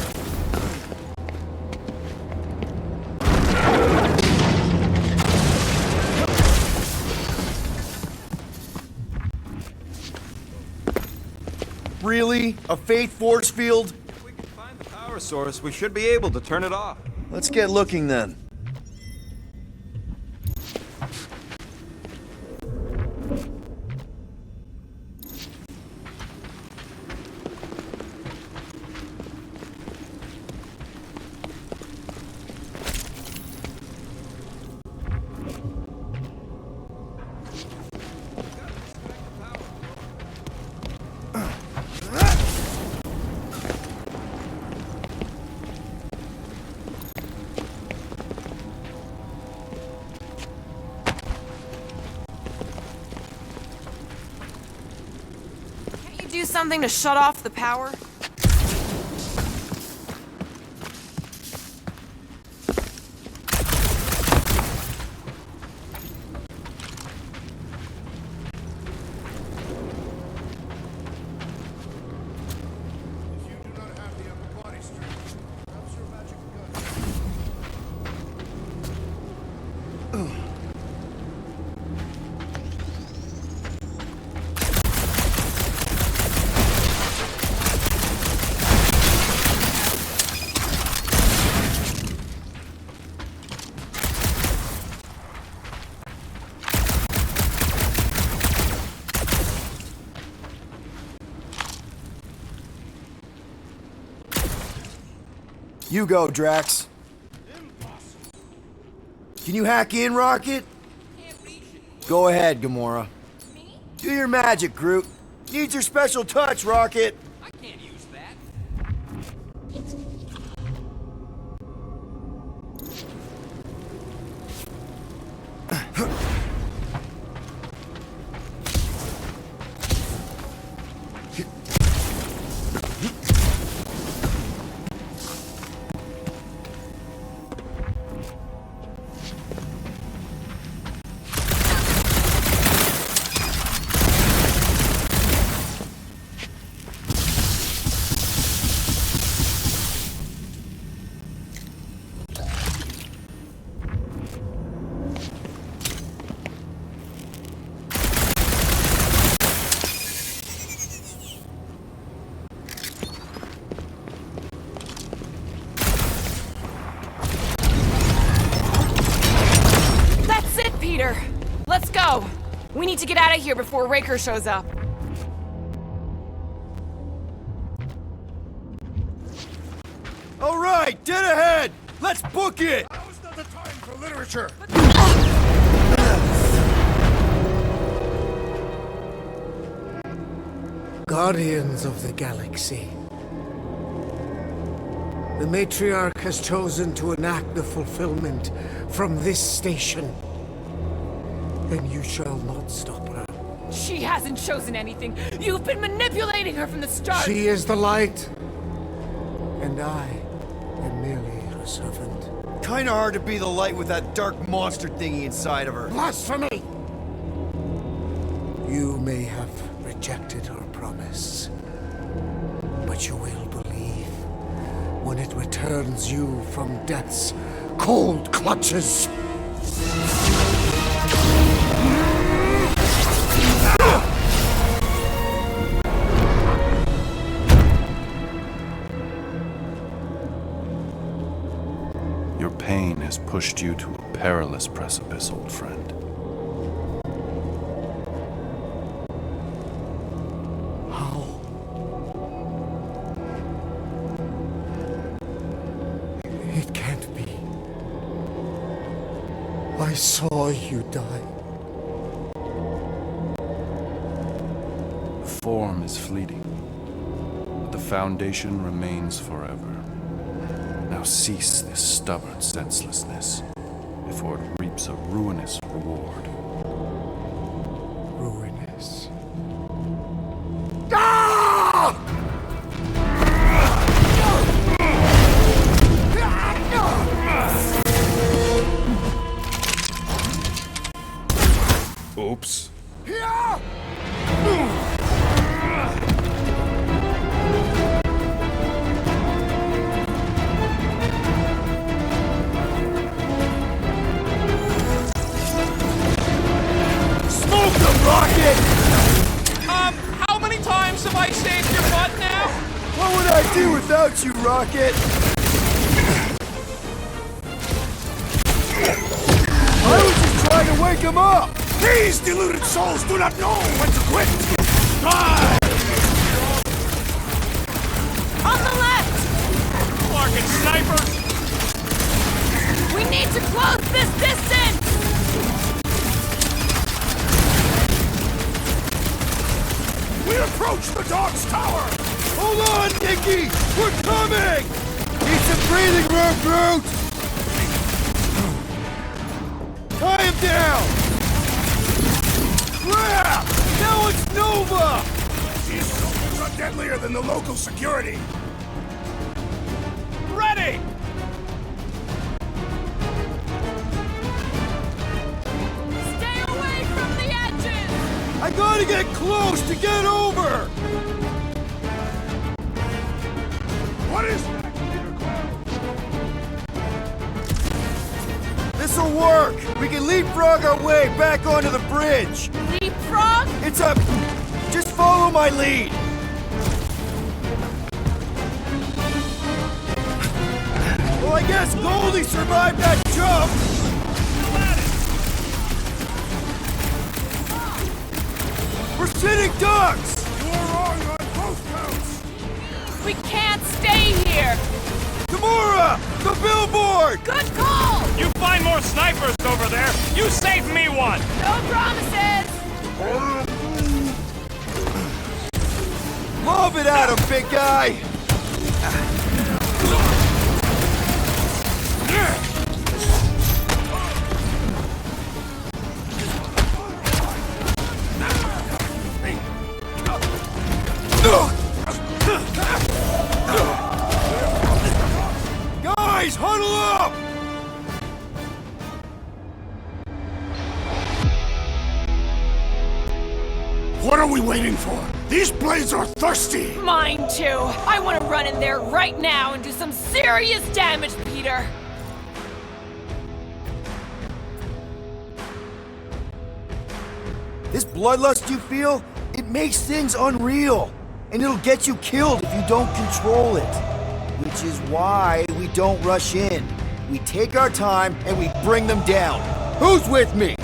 Speaker 1: Really? A faith force field?
Speaker 9: If we can find the power source, we should be able to turn it off.
Speaker 1: Let's get looking then.
Speaker 8: Do something to shut off the power?
Speaker 1: You go, Drax. Can you hack in, Rocket? Go ahead, Gamora. Do your magic, Groot. Needs your special touch, Rocket.
Speaker 4: I can't use that.
Speaker 8: Let's go! We need to get out of here before Raker shows up.
Speaker 1: All right, dead ahead! Let's book it!
Speaker 7: Now's not the time for literature!
Speaker 14: Guardians of the Galaxy. The Matriarch has chosen to enact the fulfillment from this station. And you shall not stop her.
Speaker 8: She hasn't chosen anything. You've been manipulating her from the start.
Speaker 14: She is the light. And I am merely her servant.
Speaker 1: Kinda hard to be the light with that dark monster thingy inside of her.
Speaker 14: Blasphemy! You may have rejected her promise, but you will believe when it returns you from death's cold clutches.
Speaker 3: pushed you to a perilous precipice, old friend.
Speaker 14: How? It can't be. I saw you die.
Speaker 3: The form is fleeting, but the foundation remains forever. Now cease this stubborn senselessness, before it reaps a ruinous reward.
Speaker 14: Ruinous.
Speaker 3: Oops.
Speaker 1: Smoke them, Rocket!
Speaker 4: How many times have I saved your butt now?
Speaker 1: What would I do without you, Rocket? I was just trying to wake him up!
Speaker 12: These deluded souls do not know when to quit! Die!
Speaker 8: On the left!
Speaker 4: Larkin snipers!
Speaker 8: We need to close this distance!
Speaker 12: We approach the dog's tower!
Speaker 1: Hold on, Nicky! We're coming! Need some breathing room, Groot! Tie him down! Crap! Now it's Nova!
Speaker 12: These soldiers are deadlier than the local security!
Speaker 4: Ready!
Speaker 8: Stay away from the edges!
Speaker 1: I gotta get close to get over!
Speaker 12: What is...
Speaker 1: This'll work! We can leapfrog our way back onto the bridge!
Speaker 8: Leapfrog?
Speaker 1: It's a... Just follow my lead! Well, I guess Goldie survived that jump! We're sitting ducks!
Speaker 12: You are wrong on both counts!
Speaker 8: We can't stay here!
Speaker 1: Gamora! The billboard!
Speaker 8: Good call!
Speaker 4: You find more snipers over there! You saved me one!
Speaker 8: No promises!
Speaker 1: Lob it at him, big guy! Guys, huddle up!
Speaker 12: What are we waiting for? These blades are thirsty!
Speaker 8: Mine too! I want to run in there right now and do some serious damage, Peter!
Speaker 1: This bloodlust you feel, it makes things unreal. And it'll get you killed if you don't control it. Which is why we don't rush in. We take our time and we bring them down. Who's with me?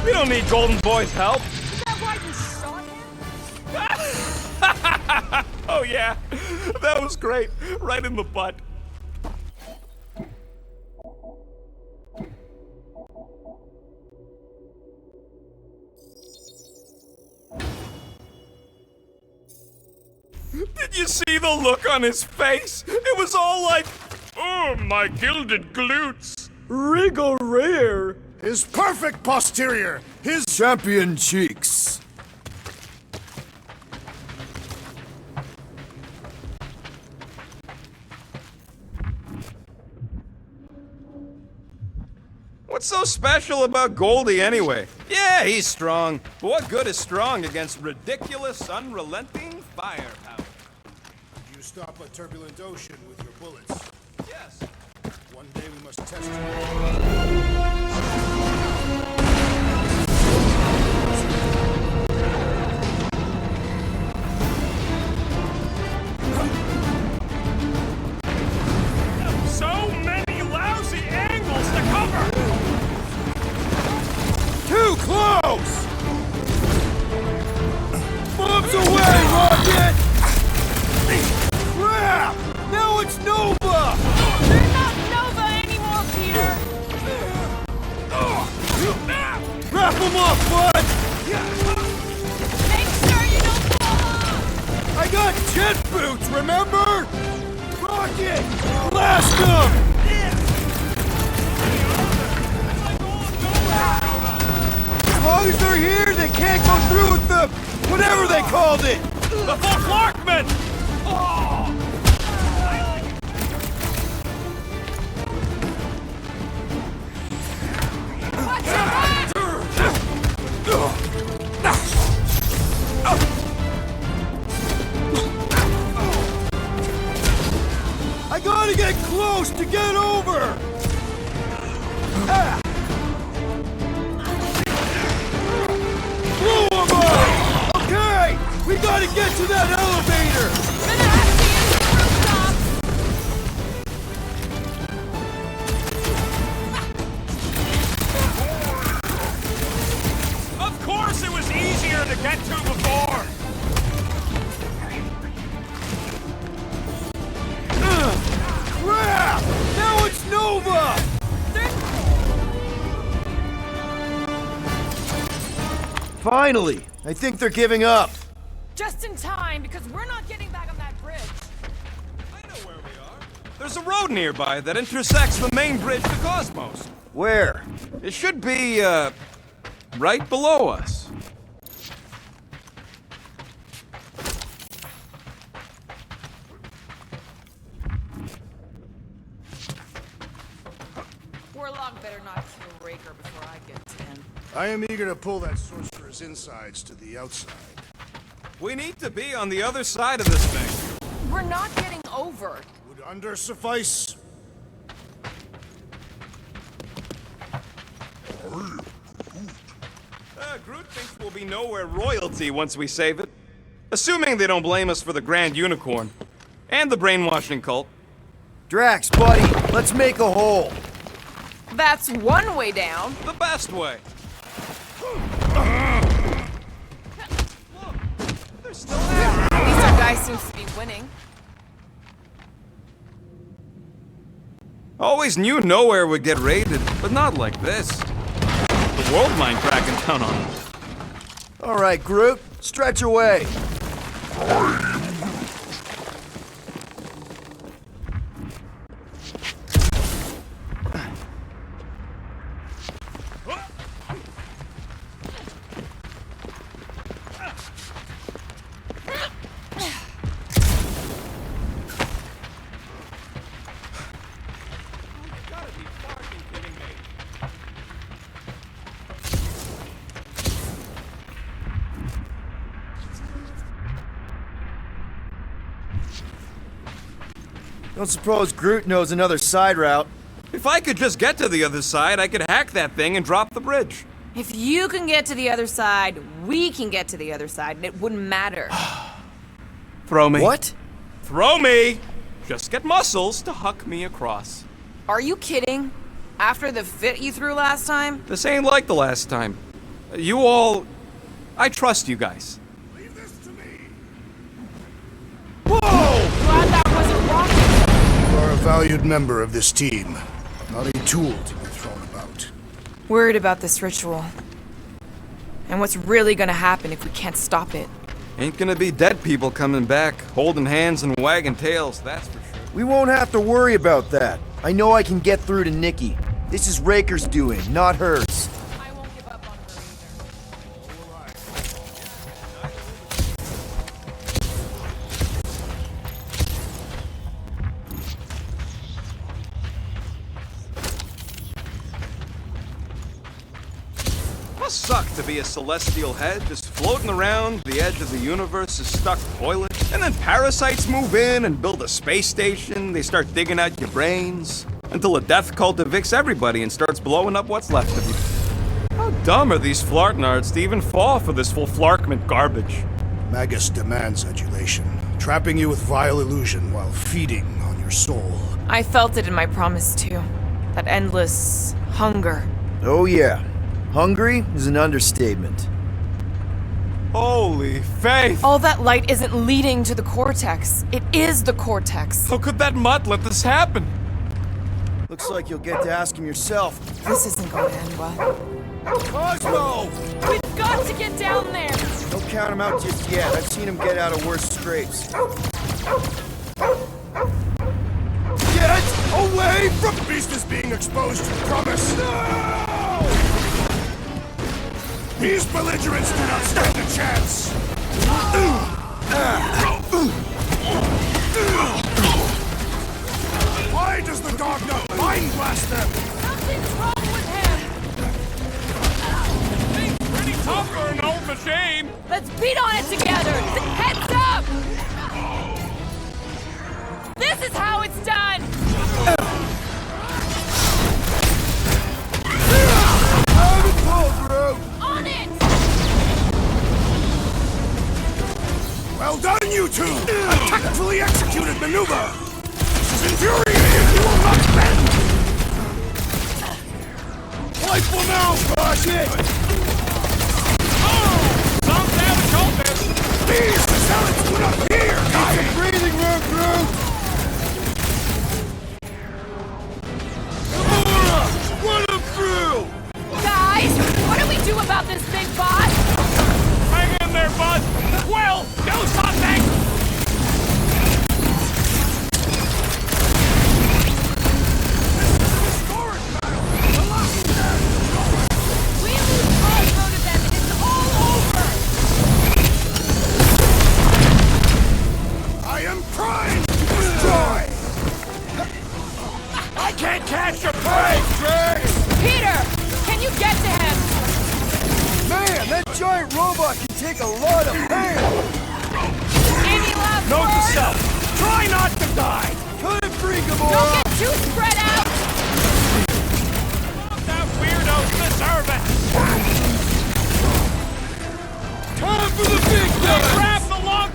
Speaker 4: We don't need Golden Boy's help.
Speaker 5: Is that why you shot him?
Speaker 4: Oh yeah, that was great. Right in the butt. Did you see the look on his face? It was all like, oh, my gilded glutes. Rigor.
Speaker 7: His perfect posterior! His
Speaker 1: champion cheeks.
Speaker 4: What's so special about Goldie anyway? Yeah, he's strong. But what good is strong against ridiculous, unrelenting firepower?
Speaker 7: Did you stop a turbulent ocean with your bullets?
Speaker 4: Yes.
Speaker 7: One day we must test it.
Speaker 12: So many lousy angles to cover!
Speaker 1: Too close! Bombs away, Rocket! Crap! Now it's Nova!
Speaker 5: They're not Nova anymore, Peter!
Speaker 1: Wrap him up, bud!
Speaker 5: Make sure you don't fall off!
Speaker 1: I got jet boots, remember? Rocket! Blast him! As long as they're here, they can't go through with the... whatever they called it!
Speaker 12: The Von Clarkman! Oh!
Speaker 5: Watch your back!
Speaker 1: I gotta get close to get over! Ah. Blew him up! Okay! We gotta get to that elevator!
Speaker 5: Gonna have to use the rooftop!
Speaker 12: Of course it was easier to get to before!
Speaker 1: Crap! Now it's Nova! Finally! I think they're giving up.
Speaker 5: Just in time, because we're not getting back on that bridge.
Speaker 4: I know where we are. There's a road nearby that intersects the main bridge to Cosmos.
Speaker 1: Where?
Speaker 4: It should be, right below us.
Speaker 8: Warlock better not kill Raker before I get to him.
Speaker 7: I am eager to pull that sorcerer's insides to the outside.
Speaker 4: We need to be on the other side of this thing.
Speaker 8: We're not getting over.
Speaker 7: Would under suffice?
Speaker 4: Groot thinks we'll be nowhere royalty once we save it. Assuming they don't blame us for the Grand Unicorn. And the brainwashing cult.
Speaker 1: Drax, buddy, let's make a hole.
Speaker 8: That's one way down.
Speaker 4: The best way. Look, they're still there.
Speaker 8: At least our guy seems to be winning.
Speaker 4: Always knew nowhere would get raided, but not like this. The world mind cracking down on them.
Speaker 1: All right, Groot, stretch away. Don't suppose Groot knows another side route.
Speaker 4: If I could just get to the other side, I could hack that thing and drop the bridge.
Speaker 8: If you can get to the other side, we can get to the other side, and it wouldn't matter.
Speaker 4: Throw me.
Speaker 1: What?
Speaker 4: Throw me! Just get muscles to huck me across.
Speaker 8: Are you kidding? After the fit you threw last time?
Speaker 4: This ain't like the last time.
Speaker 9: You all... I trust you guys.
Speaker 11: Leave this to me.
Speaker 8: Glad that wasn't Rocket.
Speaker 7: You are a valued member of this team, not a tool to be thrown about.
Speaker 8: Worried about this ritual. And what's really gonna happen if we can't stop it.
Speaker 4: Ain't gonna be dead people coming back, holding hands and wagging tails, that's for sure.
Speaker 1: We won't have to worry about that. I know I can get through to Nikki. This is Raker's doing, not hers.
Speaker 8: I won't give up on her either.
Speaker 4: Must suck to be a celestial head, just floating around the edge of the universe's stuck toilet. And then parasites move in and build a space station. They start digging out your brains. Until a death cult evicts everybody and starts blowing up what's left of you. How dumb are these flartnards to even fall for this full flarkment garbage?
Speaker 7: Magus demands adulation, trapping you with vile illusion while feeding on your soul.
Speaker 8: I felt it in my promise too. That endless hunger.
Speaker 1: Oh yeah. Hungry is an understatement.
Speaker 4: Holy faith!
Speaker 8: All that light isn't leading to the cortex. It is the cortex.
Speaker 4: How could that mutt let this happen?
Speaker 1: Looks like you'll get to ask him yourself.
Speaker 8: This isn't going to end well.
Speaker 1: Cosmo!
Speaker 8: We've got to get down there!
Speaker 1: Don't count him out just yet. I've seen him get out of worse scrapes. Get away from...
Speaker 7: The beast is being exposed to promise. No! These belligerents do not stand a chance. Why does the dog not mind blast them?
Speaker 8: Something's wrong with him!
Speaker 12: He's pretty tough for an old machine.
Speaker 8: Let's beat on it together! Heads up! This is how it's done! On it!
Speaker 7: Well done, you two! A tactfully executed maneuver! This is infuriating! You will not bend! Playful now, crush it!
Speaker 12: Some savage cultists.
Speaker 7: These assailants do not fear! Dying!
Speaker 1: Breathing room, crew! Run him through!
Speaker 8: Guys, what do we do about this big boss?
Speaker 12: Hang in there, bud. Will, do something.
Speaker 8: We lose Cosmo to them and it's all over!
Speaker 7: I am primed to destroy!
Speaker 12: I can't catch your prey.
Speaker 8: Peter, can you get to him?
Speaker 1: Man, that giant robot can take a lot of pain!
Speaker 8: Any last
Speaker 12: Note to
Speaker 8: words?
Speaker 12: self. Try not to die.
Speaker 1: Cut it free,
Speaker 8: Don't
Speaker 1: Gamora!
Speaker 8: get too spread out!
Speaker 12: That weirdos deserve it.
Speaker 1: Time for the big guns!
Speaker 12: Grab the lung.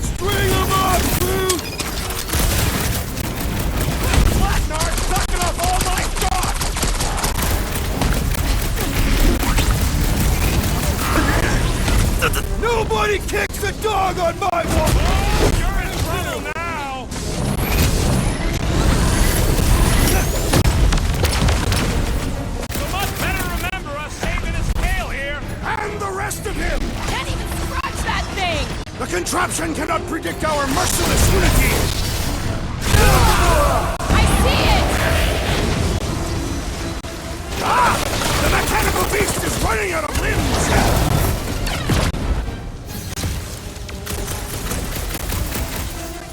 Speaker 1: String them up, dude!
Speaker 12: Blacknard sucking up all my stock.
Speaker 1: Nobody kicks a dog on my wall!
Speaker 12: Oh, you're in trouble now. You must better remember us saving his tail here.
Speaker 7: And the rest of him!
Speaker 8: Can't even scratch that thing!
Speaker 7: The contraption cannot predict our merciless unity!
Speaker 8: I see it!
Speaker 7: Ah! The mechanical beast is running out of limbs!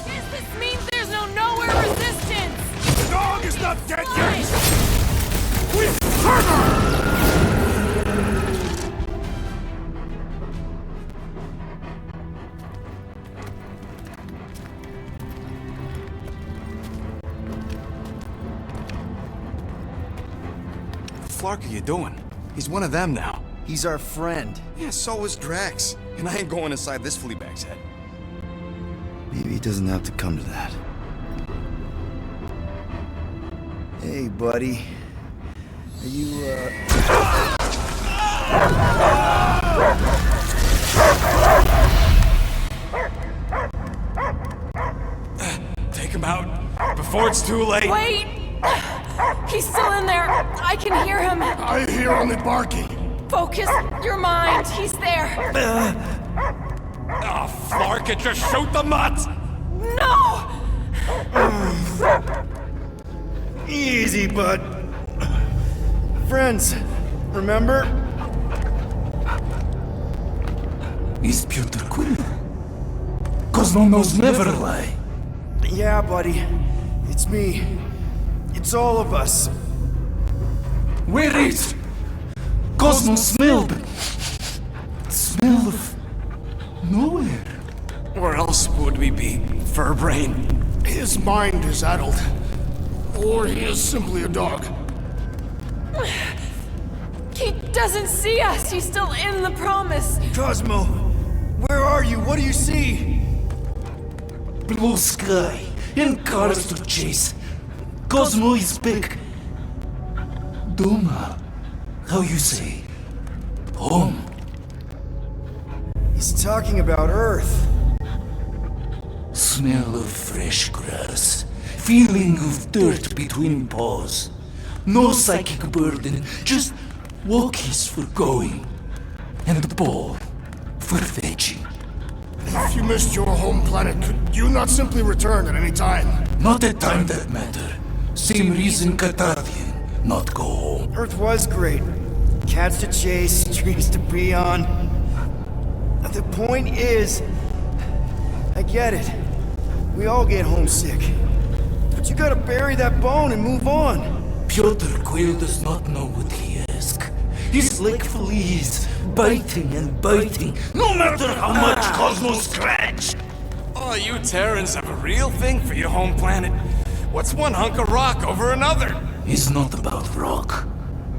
Speaker 8: Guess this means there's no nowhere resistance!
Speaker 7: The dog is not dead
Speaker 8: Fine.
Speaker 7: yet! With fervor!
Speaker 9: Flark are you doing? He's one of them now.
Speaker 1: He's our friend.
Speaker 4: Yeah, so is Drax. And I ain't going inside this fleabag's head.
Speaker 1: Maybe it doesn't have to come to that. Hey, buddy. Are you,
Speaker 9: Take him out before it's too late.
Speaker 8: Wait! He's still in there. I can hear him.
Speaker 7: I hear only barking.
Speaker 8: Focus your mind. He's there.
Speaker 9: Oh, Flark, it just shoot the mutt!
Speaker 8: No!
Speaker 1: Easy, bud. Friends, remember?
Speaker 15: Is Peter Quill? Cosmo knows never lie.
Speaker 1: Yeah, buddy. It's me. It's all of us.
Speaker 15: Where is Cosmo smelled? Smell of nowhere.
Speaker 9: Where else would we be, Furbrain?
Speaker 7: His mind is addled. Or he is simply a dog.
Speaker 8: He doesn't see us. He's still in the promise.
Speaker 1: Cosmo, where are you? What do you see?
Speaker 15: Blue sky and cars to chase. Cosmo is back. Doma, how you say? Home.
Speaker 1: He's talking about Earth.
Speaker 15: Smell of fresh grass. Feeling of dirt between paws. No psychic burden, just walkies for going. And the ball for fetching.
Speaker 7: If you missed your home planet, could you not simply return at any time?
Speaker 15: Not at time that matter. Same reason Carthathian not go home.
Speaker 1: Earth was great. Cats to chase, trees to be on. The point is, I get it. We all get homesick. But you gotta bury that bone and move on.
Speaker 15: Piotr Quill does not know what he asks. He's like fleas, biting and biting, no matter how much Cosmo scratch.
Speaker 9: Oh, you Terrans have a real thing for your home planet. What's one hunk of rock over another?
Speaker 15: It's not about rock.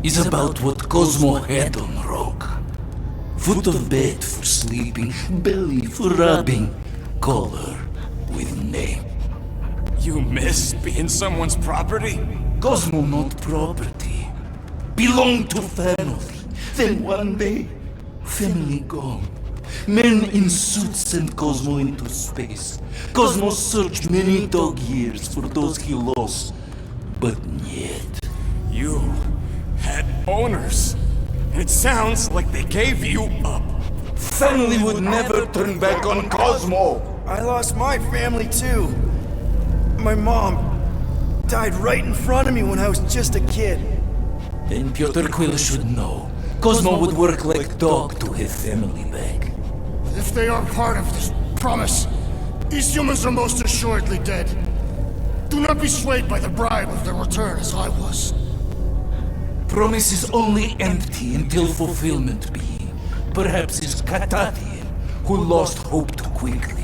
Speaker 15: It's about what Cosmo had on rock. Foot of bed for sleeping, belly for rubbing, color with name.
Speaker 9: You miss being someone's property?
Speaker 15: Cosmo not property. Belong to family. Then one day, family gone. Men in suits sent Cosmo into space. Cosmo searched many dog years for those he lost. But yet...
Speaker 9: You had owners. And it sounds like they gave you up.
Speaker 15: Family would never turn back on Cosmo.
Speaker 1: I lost my family too. My mom died right in front of me when I was just a kid.
Speaker 15: Then Piotr Quill should know. Cosmo would work like dog to have family back.
Speaker 7: If they are part of this promise, these humans are most assuredly dead. Do not be swayed by the bribe of their return as I was.
Speaker 15: Promise is only empty until fulfillment be. Perhaps it's Carthathian who lost hope too quickly.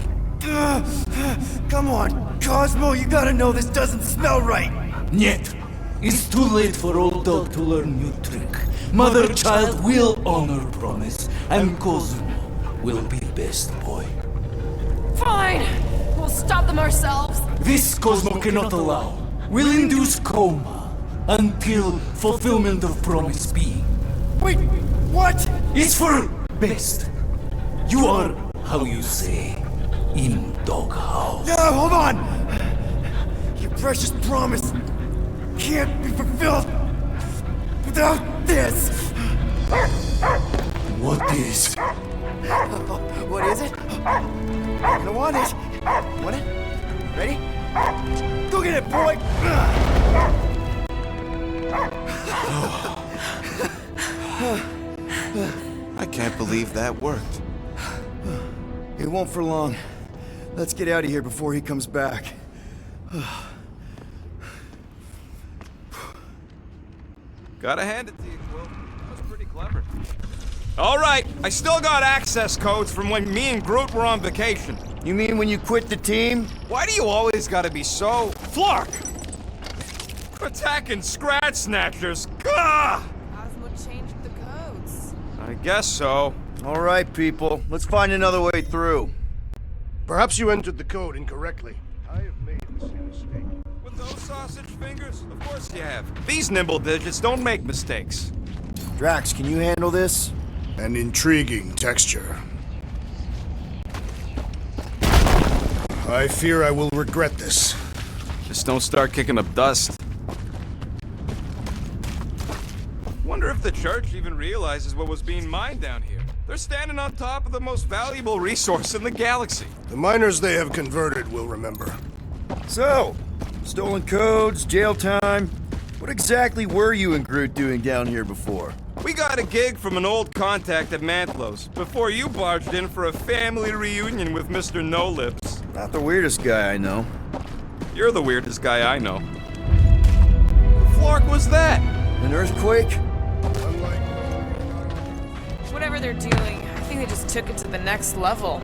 Speaker 1: Come on, Cosmo, you gotta know this doesn't smell right.
Speaker 15: Yet, it's too late for old dog to learn new trick. Mother-child will honor promise, and Cosmo will be best boy.
Speaker 8: Fine. We'll stop them ourselves.
Speaker 15: This Cosmo cannot allow. Will induce coma until fulfillment of promise be.
Speaker 1: Wait, what?
Speaker 15: It's for best. You are, how you say, in doghouse.
Speaker 1: No, hold on! Your precious promise can't be fulfilled without this!
Speaker 15: What is?
Speaker 1: What is it? You're gonna want it. Want it? Ready? Go get it, boy!
Speaker 16: I can't believe that worked.
Speaker 1: It won't for long. Let's get out of here before he comes back.
Speaker 4: Gotta hand it to you, Quill. That was pretty clever. All right, I still got access codes from when me and Groot were on vacation.
Speaker 1: You mean when you quit the team?
Speaker 4: Why do you always gotta be so... Flark! Attacking Scratch Snatchers! Gah!
Speaker 5: Cosmo changed the codes.
Speaker 4: I guess so.
Speaker 1: All right, people. Let's find another way through.
Speaker 7: Perhaps you entered the code incorrectly. I have made the same mistake.
Speaker 4: With those sausage fingers? Of course you have. These nimble digits don't make mistakes.
Speaker 1: Drax, can you handle this?
Speaker 7: An intriguing texture. I fear I will regret this.
Speaker 9: Just don't start kicking up dust.
Speaker 4: Wonder if the church even realizes what was being mined down here. They're standing on top of the most valuable resource in the galaxy.
Speaker 7: The miners they have converted will remember.
Speaker 1: So, stolen codes, jail time. What exactly were you and Groot doing down here before?
Speaker 4: We got a gig from an old contact at Mantlo's before you barged in for a family reunion with Mr. No-Lips.
Speaker 1: Not the weirdest guy I know.
Speaker 4: You're the weirdest guy I know. The flark was that?
Speaker 1: An earthquake?
Speaker 8: Whatever they're doing, I think they just took it to the next level.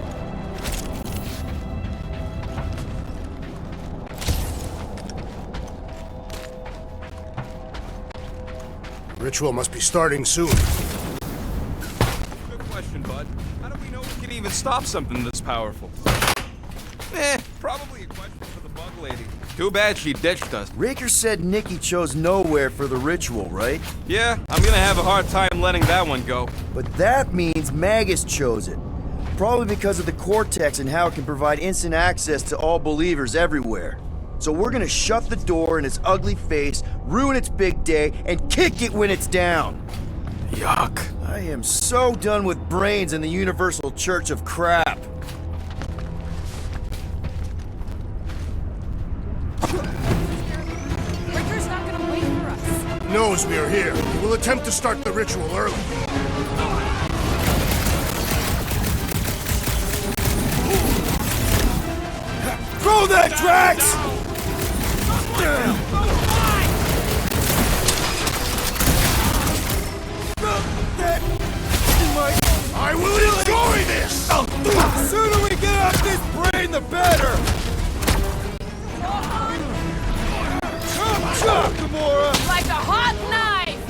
Speaker 7: Ritual must be starting soon.
Speaker 4: Good question, bud. How do we know we can even stop something this powerful? Probably a question for the bug lady. Too bad she ditched us.
Speaker 1: Raker said Nikki chose nowhere for the ritual, right?
Speaker 4: Yeah, I'm gonna have a hard time letting that one go.
Speaker 1: But that means Magus chose it. Probably because of the Cortex and how it can provide instant access to all believers everywhere. So we're gonna shut the door in its ugly face, ruin its big day, and kick it when it's down.
Speaker 9: Yuck.
Speaker 1: I am so done with brains and the Universal Church of crap.
Speaker 8: Ricker's not gonna wait for us.
Speaker 7: Knows we are here. He will attempt to start the ritual early.
Speaker 1: Throw that, Drax!
Speaker 7: I will enjoy this!
Speaker 1: The sooner we get off this brain, the better! Chop, Gamora!
Speaker 8: Like a hot knife!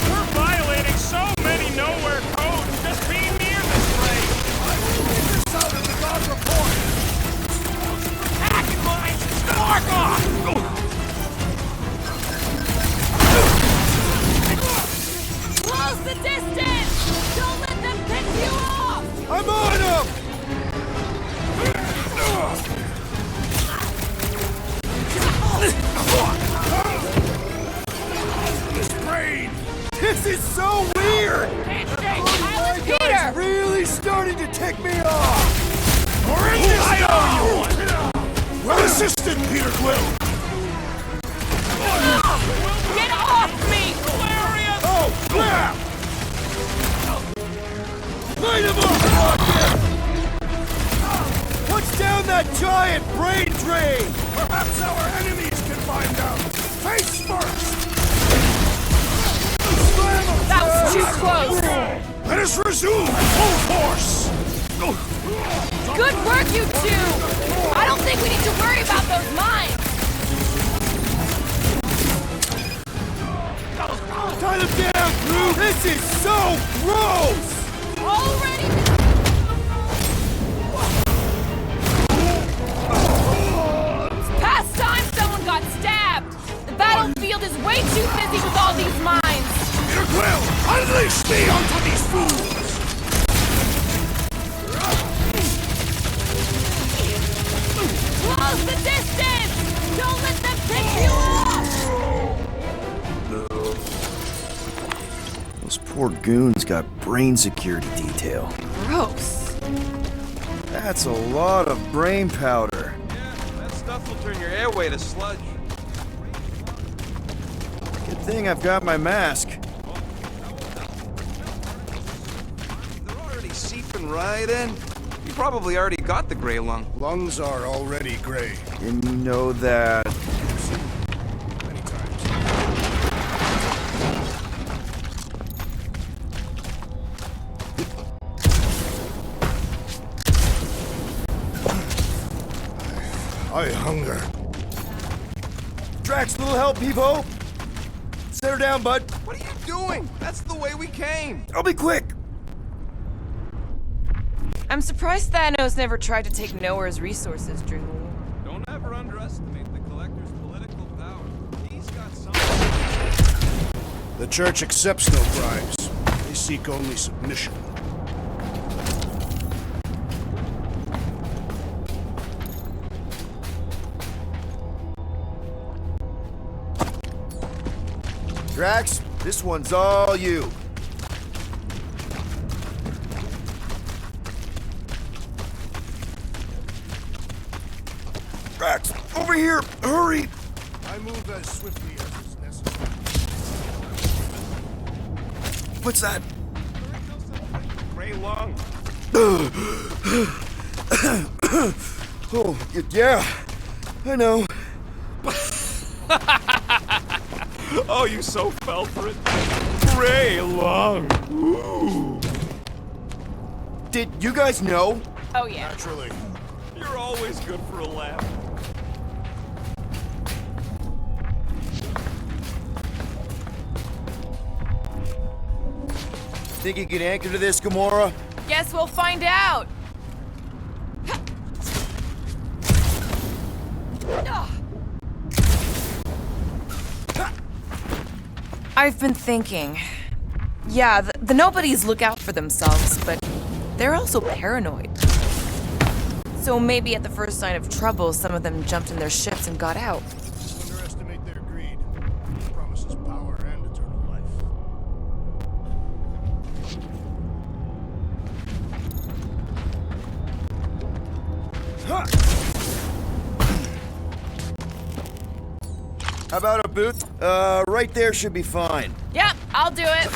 Speaker 12: We're violating so many nowhere codes just being near this place.
Speaker 7: I will get this out in the God report!
Speaker 12: Hacking mines! Mark off!
Speaker 8: Close the distance! Don't let them pick you off!
Speaker 1: I'm on him!
Speaker 7: This brain!
Speaker 1: This is so weird!
Speaker 8: Island
Speaker 1: It's
Speaker 8: Peter!
Speaker 1: really starting to tick me off!
Speaker 7: I owe you one! Well assisted, Peter Quill!
Speaker 8: Get off me!
Speaker 1: Oh, crap! Light him up, Rocket! Punch down that giant brain drain!
Speaker 7: Perhaps our enemies can find out! Face first!
Speaker 8: That was too close!
Speaker 7: Let us resume full force!
Speaker 8: Good work, you two! I don't think we need to worry about those mines!
Speaker 1: Tie them down, Groot! This is so gross!
Speaker 8: Already? It's past time someone got stabbed! The battlefield is way too busy with all these mines!
Speaker 7: Peter Quill, unleash me onto these fools!
Speaker 8: Close the distance! Don't let them pick you off!
Speaker 1: Those poor goons got brain security detail.
Speaker 8: Gross.
Speaker 1: That's a lot of brain powder.
Speaker 4: Yeah, that stuff will turn your airway to sludge.
Speaker 1: Good thing I've got my mask.
Speaker 4: They're already seeping right in. You probably already got the gray lung.
Speaker 7: Lungs are already gray.
Speaker 1: And you know that...
Speaker 7: Many times. I hunger.
Speaker 1: Drax, little help, Peepo! Set her down, bud.
Speaker 4: What are you doing? That's the way we came.
Speaker 1: I'll be quick!
Speaker 8: I'm surprised Thanos never tried to take Nowhere's resources during the war.
Speaker 4: Don't ever underestimate the Collector's political power. He's got something.
Speaker 7: The Church accepts no bribes. They seek only submission.
Speaker 1: Drax, this one's all you. Drax, over here! Hurry!
Speaker 7: I move as swiftly as is necessary.
Speaker 1: What's that?
Speaker 4: Ray Long.
Speaker 1: Oh, yeah. I know.
Speaker 4: Oh, you so fell for it. Ray Long. Ooh.
Speaker 1: Did you guys know?
Speaker 8: Oh, yeah.
Speaker 7: Naturally.
Speaker 4: You're always good for a laugh.
Speaker 1: Think you can anchor to this, Gamora?
Speaker 8: Guess we'll find out. I've been thinking. Yeah, the nobodies look out for themselves, but they're also paranoid. So maybe at the first sign of trouble, some of them jumped in their ships and got out.
Speaker 7: Underestimate their greed. It promises power and eternal life.
Speaker 1: How about a booth? Right there should be fine.
Speaker 8: Yep, I'll do it.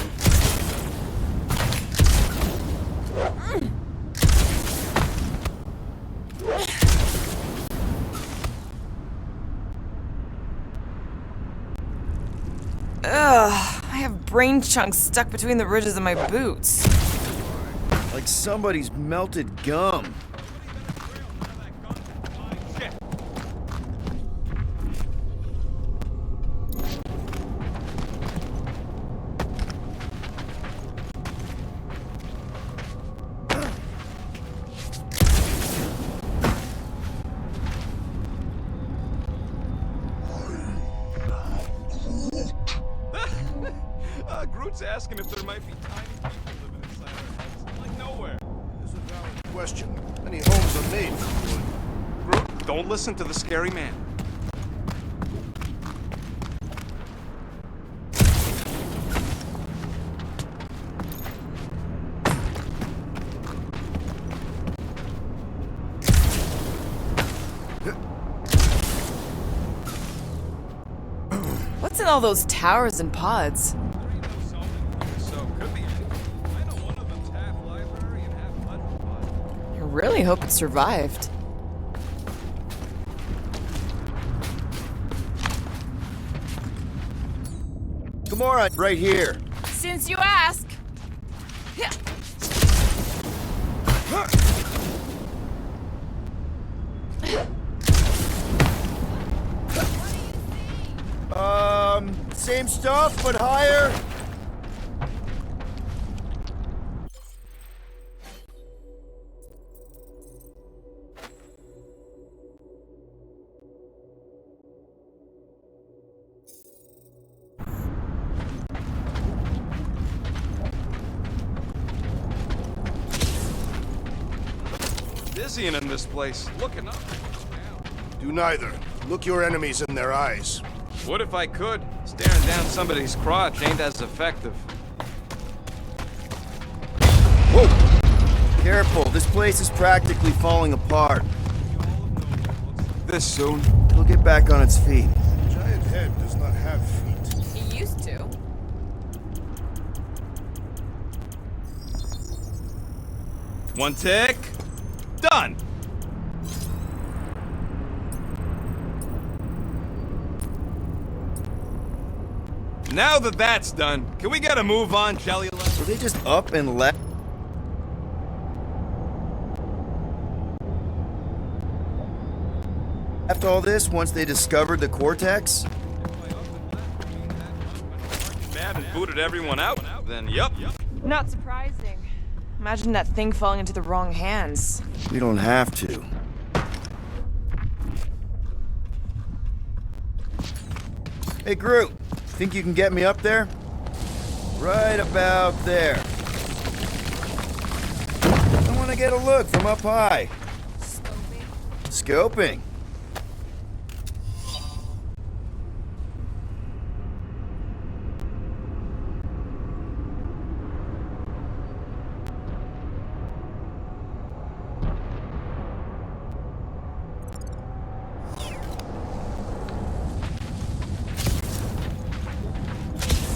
Speaker 8: Ugh, I have brain chunks stuck between the ridges of my boots.
Speaker 1: Like somebody's melted gum.
Speaker 4: Groot's asking if there might be tiny people living inside our heads. Like nowhere.
Speaker 7: This is a valid question. Many homes are made for wood.
Speaker 4: Groot, don't listen to the scary man.
Speaker 8: What's in all those towers and pods? I really hope it survived.
Speaker 1: Gamora, right here.
Speaker 8: Since you ask.
Speaker 1: Same stuff, but higher.
Speaker 4: Dizzying in this place. Looking up, looking down.
Speaker 7: Do neither. Look your enemies in their eyes.
Speaker 4: What if I could? Staring down somebody's crotch ain't as effective.
Speaker 1: Whoa! Careful, this place is practically falling apart.
Speaker 4: This soon?
Speaker 1: It'll get back on its feet.
Speaker 7: The giant head does not have feet.
Speaker 8: He used to.
Speaker 4: One tick. Done! Now that that's done, can we get a move on, Jellyless?
Speaker 1: Were they just up and left? After all this, once they discovered the Cortex?
Speaker 4: Mad and booted everyone out? Then yup.
Speaker 8: Not surprising. Imagine that thing falling into the wrong hands.
Speaker 1: We don't have to. Hey, Groot. Think you can get me up there? Right about there. I want to get a look from up high. Scoping.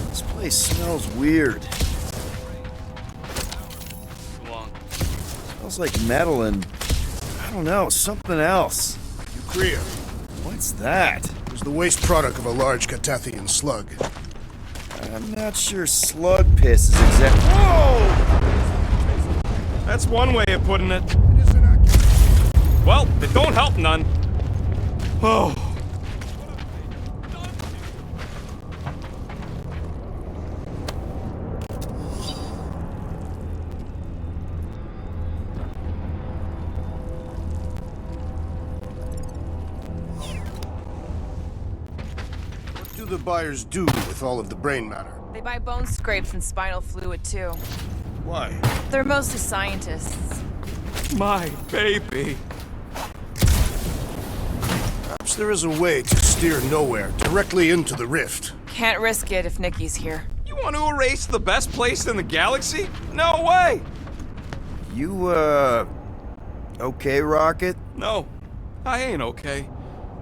Speaker 1: This place smells weird. Smells like metal and, I don't know, something else.
Speaker 7: Urea.
Speaker 1: What's that?
Speaker 7: It was the waste product of a large Catathian slug.
Speaker 1: I'm not sure slug piss is exact. Whoa!
Speaker 4: That's one way of putting it. Well, it don't help none. Oh.
Speaker 7: What do the buyers do with all of the brain matter?
Speaker 8: They buy bone scrapes and spinal fluid too.
Speaker 7: Why?
Speaker 8: They're mostly scientists.
Speaker 4: My baby.
Speaker 7: Perhaps there is a way to steer nowhere directly into the rift.
Speaker 8: Can't risk it if Nikki's here.
Speaker 4: You want to erase the best place in the galaxy? No way!
Speaker 1: You, okay, Rocket?
Speaker 4: No, I ain't okay.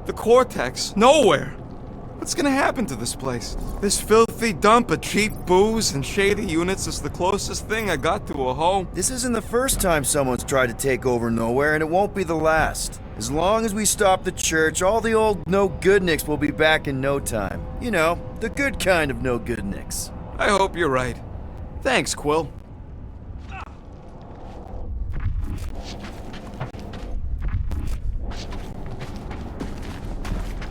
Speaker 4: The Cortex, nowhere. What's gonna happen to this place? This filthy dump of cheap booze and shady units is the closest thing I got to a home.
Speaker 1: This isn't the first time someone's tried to take over Nowhere, and it won't be the last. As long as we stop the church, all the old no-goodniks will be back in no time. You know, the good kind of no-goodniks.
Speaker 4: I hope you're right. Thanks, Quill.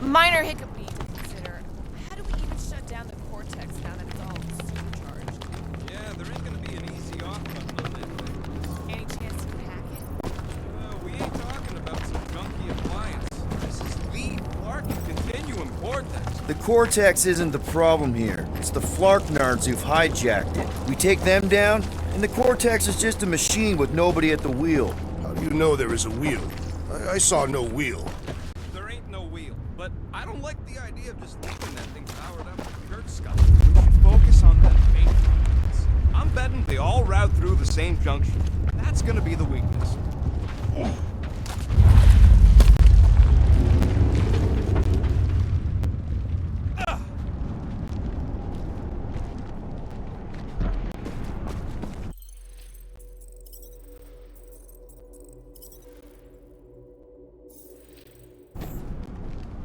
Speaker 8: Minor hiccup we need to consider. How do we even shut down the Cortex now that it's all supercharged?
Speaker 4: Yeah, there ain't gonna be an easy off button on that thing.
Speaker 8: Any chance you can hack it?
Speaker 4: We ain't talking about some junky appliance. This is the Flark Continuum Cortex.
Speaker 1: The Cortex isn't the problem here. It's the Flarknards who've hijacked it. We take them down, and the Cortex is just a machine with nobody at the wheel.
Speaker 7: How do you know there is a wheel? I saw no wheel.
Speaker 4: There ain't no wheel, but I don't like the idea of just leaving that thing powered up with church stuff. We should focus on that main components. I'm betting they all route through the same junction. That's gonna be the weakness.